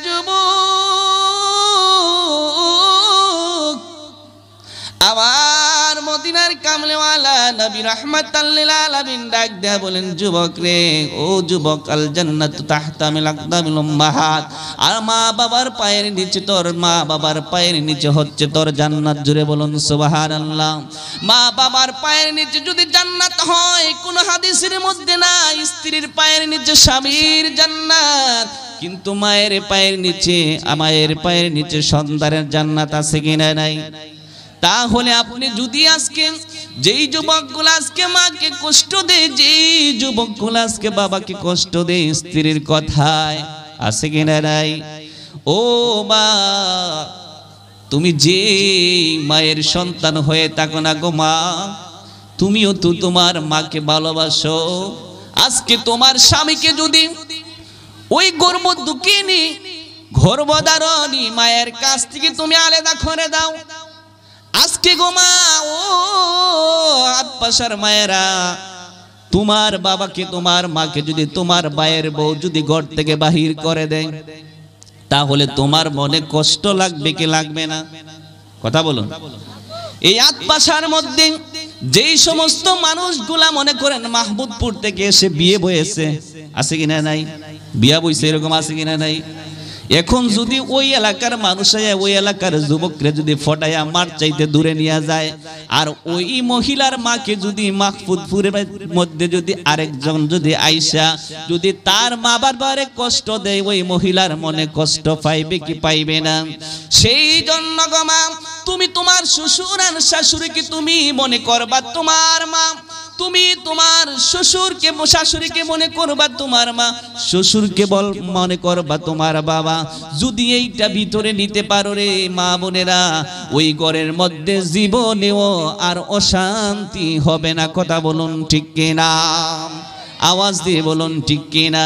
A: যুবক, আমার মদিনার কামলেওয়ালা নবী রাহমাতাল লিল আলামিন ডাক দেয়া বলেন, যুবক রে, ও যুবক, আল জান্নাতু তাহতা মিল আকদামিল উম্মাহাত, আর মা বাবার পায়ের নিচে, তোর মা বাবার পায়ের নিচে হচ্ছে তোর জান্নাত। জুড়ে বলুন সুবহানাল্লাহ। মা বাবার পায়ের নিচে যদি জান্নাত হয়, কোন হাদিসের মধ্যে না স্ত্রীর পায়ের নিচে স্বামীর জান্নাত, কিন্তু মায়ের পায়ের নিচে, মায়ের পায়ের নিচে সন্তানের জান্নাত আছে কিনা নাই? তাহলে আপনি যদি আজকে যেই যুবকগুলো আজকে মাকে কষ্ট দেয়, যেই যুবকগুলো আজকে বাবাকে কষ্ট দেয় স্ত্রীর কথায়, আছে কিনা নাই? ও মা, তুমি যে মায়ের সন্তান হয়ে থাকো না গো মা, তুমিও তো তোমার মাকে ভালোবাসো। আজকে তোমার স্বামীকে যদি ওই গর্ভদুঃখিনী গর্ভধারণী মায়ের কাছ থেকে তুমি আলাদা করে দাও, আজকে গো মা, ও আত্মাশার মায়েরা, তোমার বাবাকে, তোমার মাকে যদি তোমার ভাইয়ের বউ যদি ঘর থেকে বাহির করে দেয়, তাহলে তোমার মনে কষ্ট লাগবে কি লাগবে না? কথা বলুন। এই আত্মাশার মধ্যে যেই সমস্ত মানুষগুলা মনে করেন মাহমুদপুর থেকে এসে বিয়ে বয়েছে, আছে কিনা নাই? বিয়া বইছে, এরকম আছে কিনা নাই? এখন যদি ওই এলাকার মানুষ, ওই এলাকার যুবকরা যদি ফটাইয়া মার চাইতে দূরে নিয়ে যায়, আর ওই মহিলার মাকে যদি মাহমুদপুরের মধ্যে যদি আরেকজন যদি আইসা যদি তার মা বাবারে কষ্ট দেয়, ওই মহিলার মনে কষ্ট পাইবে কি পাইবে না? সেই জন্য গো মা, তুমি তোমার শ্বশুর আর শাশুড়িকে তুমি মনে করবা তোমার মা, তুমি তোমার শ্বশুরকে শাশুড়িকে মনে করবা তোমার মা, শ্বশুরকে মনে করবা তোমার বাবা। যদি এইটা ভিতরে নিতে পারো রে মা বোনেরা, ওই ঘরের মধ্যে জীবনেও আর অশান্তি হবে না। কথা বলুন ঠিক কিনা? আওয়াজ দিয়ে বলুন ঠিক কিনা?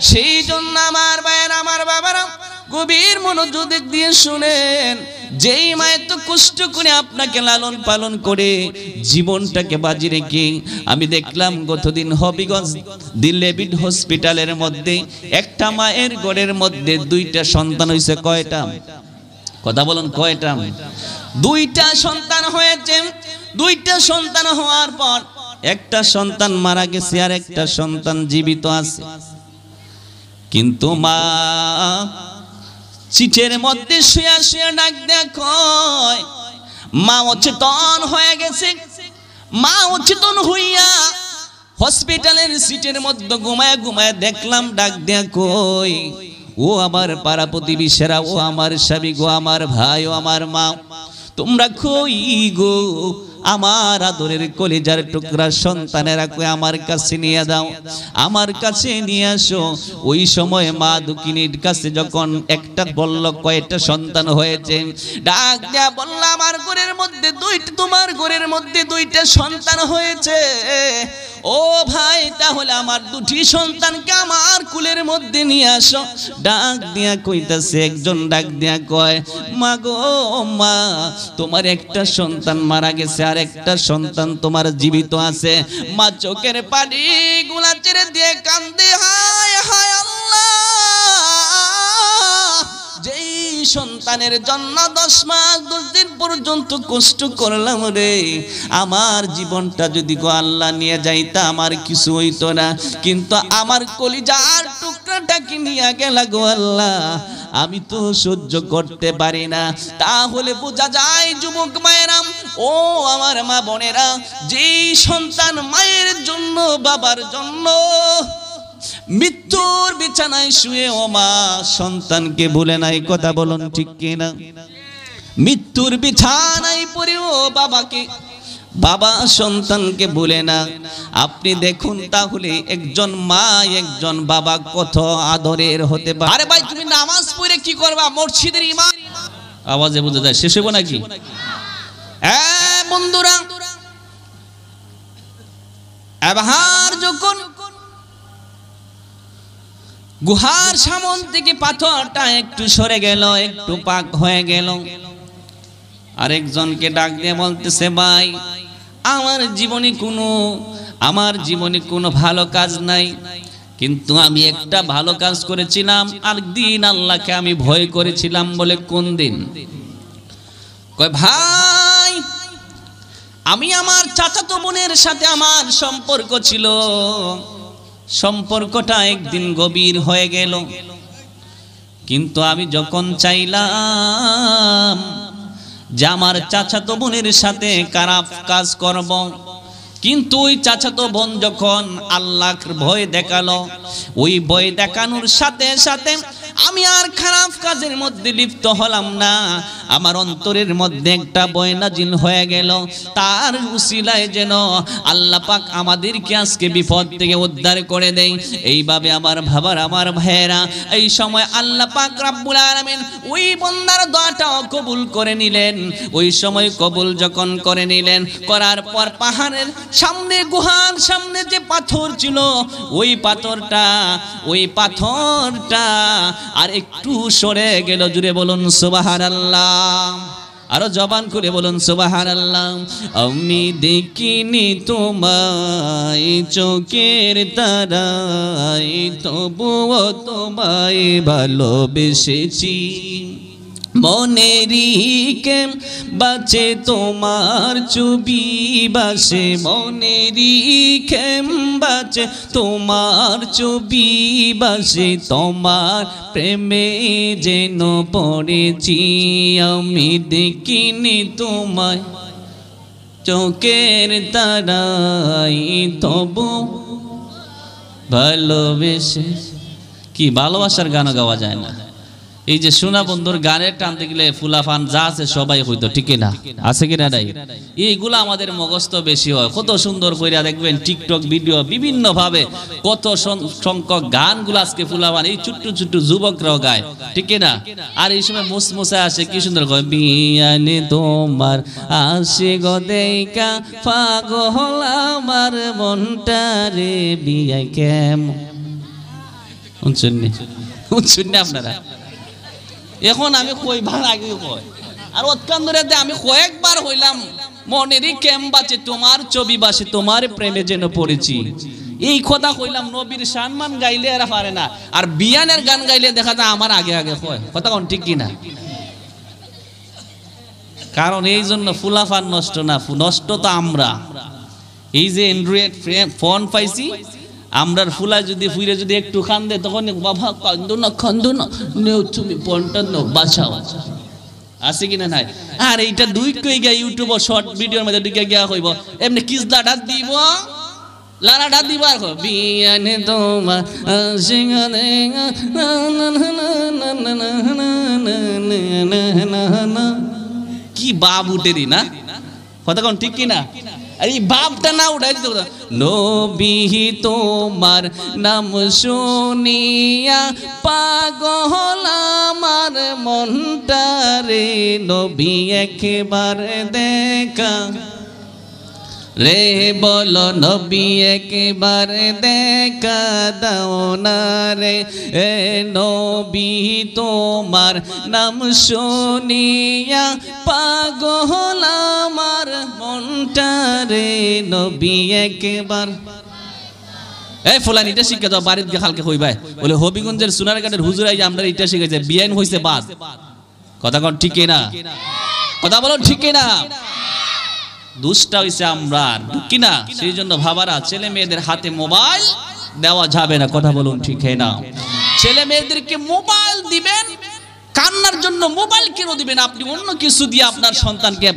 A: সেই জন্য আমার ভাইয়েরা, আমার বাবারা, গভীর মনোযোগ দিয়ে শুনেন, যেই মায়ের তো কষ্ট করে আপনাকে লালন পালন করে জীবনটাকে বাজি রেখে, আমি দেখলাম গতদিন হবিগঞ্জ দিল্লেবিড হসপিটালের মধ্যে একটা মায়ের ঘরের মধ্যে দুইটা সন্তান হয়েছে। কয়টা? কথা বলুন, কয়টা? দুইটা সন্তান হয়েছে। দুইটা সন্তান হওয়ার পর একটা সন্তান মারা গেছে আর একটা সন্তান জীবিত আছে, কিন্তু মা চিটের মধ্যে শুয়া শুয়া ডাক দেখো, মা অচেতন হয়ে গেছে। মা অচেতন হইয়া হসপিটালের সিটের মধ্যে ঘুমায় ঘুমায় দেখলাম ডাক দেখো, ও আমার পাড়া প্রতিবেশীরা, ও আমার স্বামী গো, আমার ভাই, ও আমার মা, তোমরা কই গো? আমার আদরের কলিজার টুকরা সন্তানেরা কই? আমার কাছে নিয়ে দাও, আমার কাছে নিয়ে আসো। ওই সময় মা দুঃখিনীর কাছে যখন একটা বলল কয়টা সন্তান হয়েছে, ডাক দেয়া বলল, আমার ঘরের মধ্যে দুইটা, তোমার ঘরের মধ্যে দুইটা সন্তান হয়েছে। ও ভাই, তাহলে আমার দুটি সন্তানকে আমার কুলের মধ্যে নিয়ে আসো। ডাক দিয়া কইতাছে, একজন ডাক দিয়া কয়, মা গো মা, তোমার একটা সন্তান মারা গেছে আর একটা সন্তান তোমার জীবিত আছে। মা চোখের পানি গুলা ছেড়ে দিয়ে কান্দে, হায় হায় আল্লাহ, যেই সন্তানের জন্য 10 মাস 10 দিন পর্যন্ত কষ্ট করলাম রে, আমার জীবনটা যদি গো আল্লাহ নিয়ে যাইতা আমার কিছু হইতো না, কিন্তু আমার কলিজার টুকরাটাকে নিয়ে গেল গো আল্লাহ, আমি তো সহ্য করতে পারি না। তাহলে বোঝা যায় যুবক মায়েরা, ও আমার মা বোনেরা, যেই সন্তান মায়ের জন্য, বাবার জন্য মৃত্যুর বিছানায় শুয়ে ও মা সন্তানকে ভুলে নাই। কথা বলুন ঠিক কিনা? মৃত্যুর বিছানায় পড়ে ও বাবাকে, বাবা সন্তানকে ভুলে না। আপনি দেখুন তাহলে একজন মা একজন বাবা কত আদরের হতে পারে। আরে ভাই, তুমি নামাজ পড়ে কি করবা? মসজিদের ইমাম, আওয়াজে বোঝা যায় শেষ হইব নাকি? বন্ধুরা, এবার যখন গুহার সামন থেকে পাথরটা একটু সরে গেল, একটু পাক হয়ে গেল। আরেকজনকে ডাক দিয়ে বলতেছে, ভাই আমার জীবনে কোনো ভালো কাজ নাই, কিন্তু আমি একটা ভালো কাজ করেছিলাম। আরেকদিন আল্লাহকে আমি ভয় করেছিলাম। বলে কোন দিন? কয় ভাই আমি আমার চাচাতো বোনের সাথে আমার সম্পর্ক ছিল, সম্পর্কটা একদিন গভীর হয়ে গেল, কিন্তু আমি যখন চাইলাম যে আমার চাচাতো বোনের সাথে খারাপ কাজ করব, কিন্তু ওই চাচাতো বোন যখন আল্লাহর ভয় দেখালো, ওই ভয় দেখানোর সাথে সাথে আমি আর খারাপ কাজের মধ্যে লিপ্ত হলাম না। আমার অন্তরের মধ্যে একটা ভয় নাজিল হয়ে গেল, তার উসিলায় যেন আল্লাহ পাক আমাদেরকে আজকে বিপদ থেকে উদ্ধার করে দেয়। এইভাবে আমার ভাবার, আমার ভাইয়েরা, এই সময় আল্লাহ পাক রব্বুল আলামিন ওই বান্দার দোয়াটাও কবুল করে নিলেন। ওই সময় কবুল যখন করে নিলেন, করার পর পাহাড়ের সামনে, গুহার সামনে যে পাথর ছিল, ওই পাথরটা আর একটু সরে গেল। জুড়ে বলুন সুবহানাল্লাহ, আরো জবান করে বলুন সুবহানাল্লাহ। আমি দেখিনি তোমায় চোখের তারায়, তবুও তোমায় ভালোবেসেছি। মনেরই কেম বাঁচে তোমার ছবি বাসে, মনেরই কেম বাঁচে তোমার ছবি বাসে, তোমার প্রেমে যেন পড়েছি। আমি দেখিনি তোমায় চোখের তারায়, তবু ভালোবেসে। কি ভালোবাসার গান গাওয়া যায় না? এই যে সোনা বন্ধুর গানের টানতে গেলে ফুলাফান যা আছে সবাই হইতো, ঠিক না? আছে কিনা নাই? এইগুলো আমাদের মগজতো বেশি হয়। কত সুন্দর কইরা দেখবেন টিকটক ভিডিও বিভিন্ন ভাবে কত সংখ্যক গানগুলো আজকে ফুলাফান এই ছোট্ট ছোট্ট যুবকরাও গায়, ঠিক না? আর এই সময় মুসমুসা আসে, কি সুন্দর কয়, বিয়ানে তোমার আসে গো দেইকা পাগল আমার মনটা রে, বিয়া কেমন। শুননি আপনারা? এখন আমি কইবার আগে কয়, আর অতকান ধরে আমি কয়েকবার হইলাম, মনেরই কেম বাঁচে তোমার ছবি বাসে, তোমার প্রেমে যেন পড়েছি। এই কথা কইলাম। নবীর সম্মান গাইলে এরা পারে না, আর বিয়ানের গান গাইলে দেখা যায় আমার আগে আগে কয়। কথা কোন ঠিক কিনা? কারণ এই জন্য ফুলাফান নষ্ট না, নষ্ট তো আমরা। এই যে অ্যান্ড্রয়েড ফোন পাইছি, আমরার ফুলা যদি ফুইরে যদি একটু খান দে, তখন বাবা কান্দো না নেও তুমি ফোনটা নাও, বাঁচাও। আছে কিনা নাই? আর এইটা দুই কই গিয়া ইউটিউব শর্ট ভিডিওর মধ্যে ঢুকে গিয়া কইব, এমনি কিসলাটা দিব, লারাটা দিবার কো, বিয়ানে তোমার সিংহানে কি বাপ উঠেরি না? কথা কোন ঠিক কিনা? এই বাপটা না উঠাই দিত। নবী তোমার নাম শুনিয়া পাগল আমার মনটা রে, নবী একবার দেখা রে, বলো নবী একবার দেখা দাও না রে। এ নবী তোমার নাম শুনিয়া পাগল আমার মনটা রে, নবী একবার। এই ফুলান এটা শিখে যাও, বাড়িতে গিয়ে কালকে কইবাই, বলে হবিগঞ্জের সোনারঘাটের হুজুর আই আমরা এটা শিখেছে, বিয়ান হইছে বাদ। কথা কোন ঠিক না? কথা বলো ঠিক না? দুষ্টা হইছে আমরা, ঠিক না? সেই জন্য ভাবারা, ছেলে মেয়েদের হাতে মোবাইল দেওয়া যাবে না। কথা বলুন ঠিক না? ছেলে মেয়েদেরকে মোবাইল দিবেন, কান্নার জন্য মোবাইল কেন দিবেন? আপনি অন্য কিছু দিয়ে আপনার সন্তানকে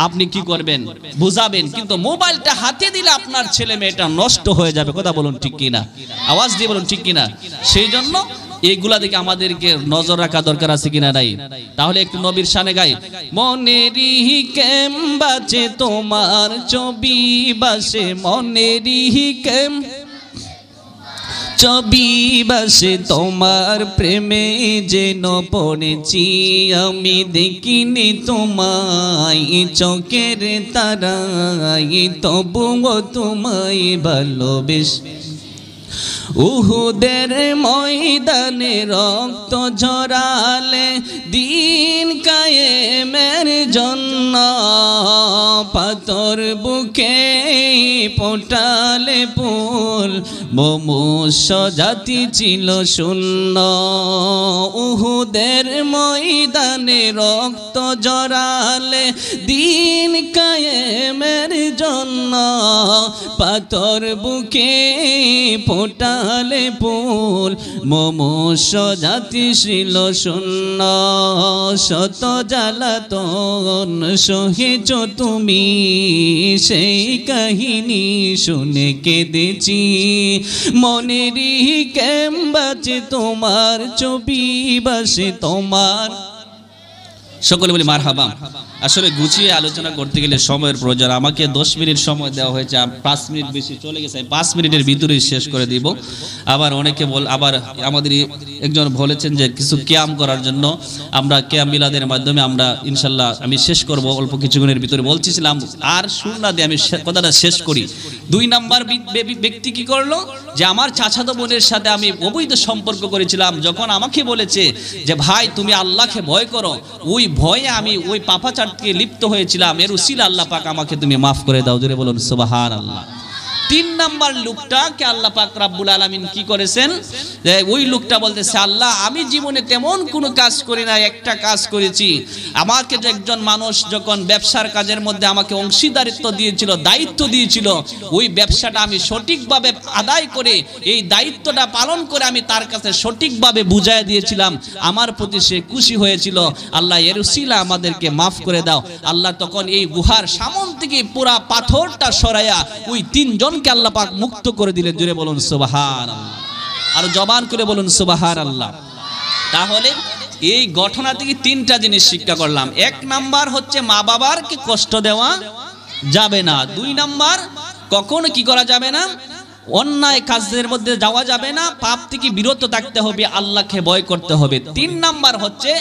A: আপনি কি করবেন, বুঝাবেন, কিন্তু মোবাইলটা হাতে দিলে আপনার ছেলে মেয়েটা নষ্ট হয়ে যাবে। কথা বলুন ঠিক কিনা? আওয়াজ দিয়ে বলুন ঠিক কিনা? সেই জন্য এইগুলা দিকে আমাদেরকে নজর রাখা দরকার আছে কিনা নাই? তাহলে একটু নবীর শানে গাই। মনেরই কেম বাঁচে তোমার ছবি বাসে, মনেরই কেম ছবি বাসে তোমার প্রেমে যেন পড়েছি। আমি দেখিনি তোমায় চোখের তারায়, তবুও তোমায় ভালোবেসে। উহুদের ময়দানে রক্ত ঝরালে দিন কায়েমের জন্য, পাথর বুকে ফোটালে ফুল, মমূর্ষ জাতি ছিল শূন্য। উহুদের ময়দানে রক্ত ঝরালে দিন কায়েমের জন্য, পাথর বুকে ফোটালে ফুল, মমূর্ষ জাতি ছিল শূন্য। শত জ্বালাতন সহেছ তুমি, সেই কাহিনী শুনে কেঁদেছি। মনেরই কেম বাজে তোমার, ছবি বাসে তোমার। সকলে বলি মারহাবা। আসলে গুছিয়ে আলোচনা করতে গেলে সময়ের প্রয়োজন। আমাকে 10 মিনিট সময় দেওয়া হয়েছে, 5 মিনিট বেশি চলে গেছে। 5 মিনিটের ভিতরেই শেষ করে দিব। আবার অনেকে আবার আমাদের একজন বলেছেন যে কিছু ক্যাম্প করার জন্য, আমরা ক্যাম্প মিলাদের মাধ্যমে আমরা ইনশাল্লাহ আমি শেষ করব অল্প কিছুক্ষণের ভিতরে। বলছিলাম আর সুর না দিয়ে আমি কথাটা শেষ করি। 2 নাম্বার ব্যক্তি কি করলো, যে আমার চাচাতো বোনের সাথে আমি অবৈধ সম্পর্ক করেছিলাম, যখন আমাকে বলেছে যে ভাই তুমি আল্লাহকে ভয় করো, ওই ভয়ে আমি ওই পাপাচারকে লিপ্ত হয়েছিলাম, এর উসিলা আল্লাহ পাক আমাকে তুমি মাফ করে দাও। জোরে বলুন সুবহানাল্লাহ। 3 নাম্বার লোকটাকে আল্লাহ পাক রব্বুল আলামিন কি করেছেন, ওই লোকটা বলতেছে আল্লাহ আমি জীবনে তেমন কোনো কাজ করি না, একটা কাজ করেছি। আমাকে যে একজন মানুষ যখন ব্যবসার কাজের মধ্যে আমাকে অংশীদারিত্ব দিয়েছিল, দায়িত্ব দিয়েছিল, ওই ব্যবসাটা আমি সঠিকভাবে আদায় করে এই দায়িত্বটা পালন করে আমি তার কাছে সঠিকভাবে বুঝাই দিয়েছিলাম, আমার প্রতি সে খুশি হয়েছিল। আল্লাহ এর উসিলা আমাদেরকে মাফ করে দাও। আল্লাহ তখন এই গুহার সামন থেকে পুরা পাথরটা সরাইয়া ওই 3 জনকে আল্লাহ পাক মুক্ত করে দিলেন। জোরে বলুন সুবহানাল্লাহ। আর জবান করে বলুন সুবহানাল্লাহ। তাহলে এই ঘটনা থেকে 3টা জিনিস শিক্ষা করলাম। 1 নাম্বার হচ্ছে মা বাবারকে কষ্ট দেওয়া যাবে না। 2 নাম্বার কখনো কি করা যাবে না, অন্যায় কাজের মধ্যে যাওয়া যাবে না, পাপ থেকে বিরত থাকতে হবে, আল্লাহকে ভয় করতে হবে। 3 নাম্বার হচ্ছে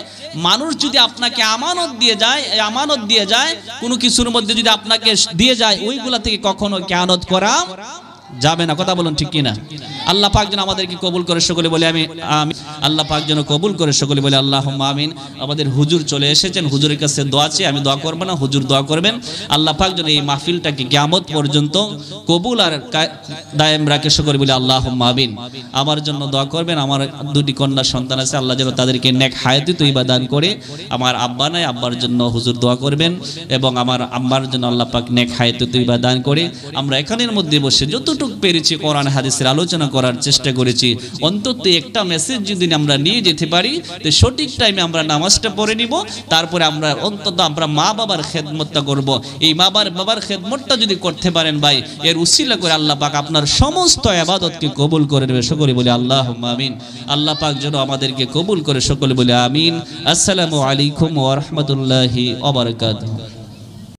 A: মানুষ যদি আপনাকে আমানত দিয়ে যায় কোনো কিছুর মধ্যে যদি আপনাকে দিয়ে যায়, ওইগুলা থেকে কখনো খেয়ানত করা যাবে না। কথা বলুন ঠিক কিনা? আল্লাহ পাক যেন আমাদেরকে কবুল করে, সকলে বলে আমি আমিন। আল্লাহ পাক যেন কবুল করে, সকলে বলে আল্লাহুম্মা আমিন। আমাদের হুজুর চলে এসেছেন, হুজুরের কাছে দোয়া আছে, আমি দোয়া করব না, হুজুর দোয়া করবেন। আল্লাহ পাক যেন এই মাহফিলটাকে কিয়ামত পর্যন্ত কবুল আর দায়েম রাখে, সকলে বলে আল্লাহুম্মা আমিন। আমার জন্য দোয়া করবেন। আমার 2টি কন্যা সন্তান আছে, আল্লাহ যেন তাদেরকে নেক হায়াতে তৈয়বা দান করে। আমার আব্বা নাই, আব্বার জন্য হুজুর দোয়া করবেন, এবং আমার আম্মার জন্য আল্লাহ পাক নেক হায়াতে তৈয়বা দান করে। আমরা এখানের মধ্যে বসে যতটুকু পেরেছি কোরআন হাদিসের আলোচনা করার চেষ্টা করেছি। অন্তত একটা মেসেজ যদি আমরা নিয়ে যেতে পারি, তো সঠিক টাইমে আমরা নামাজটা পড়ে নিব, তারপরে আমরা অন্তত আমরা মা বাবার খেদমতটা করব। এই বাবার খেদমতটা যদি করতে পারেন ভাই, এর উসিলা করে আল্লাহ পাক আপনার সমস্ত ইবাদতকে কবুল করে নেবে। সকলে বলে আল্লাহুম্মা আমিন। আল্লাহ পাক যেন আমাদেরকে কবুল করে, সকলে বলে আমিন। আসসালামু আলাইকুম ওয়া রাহমাতুল্লাহি ওয়া বারাকাতুহু।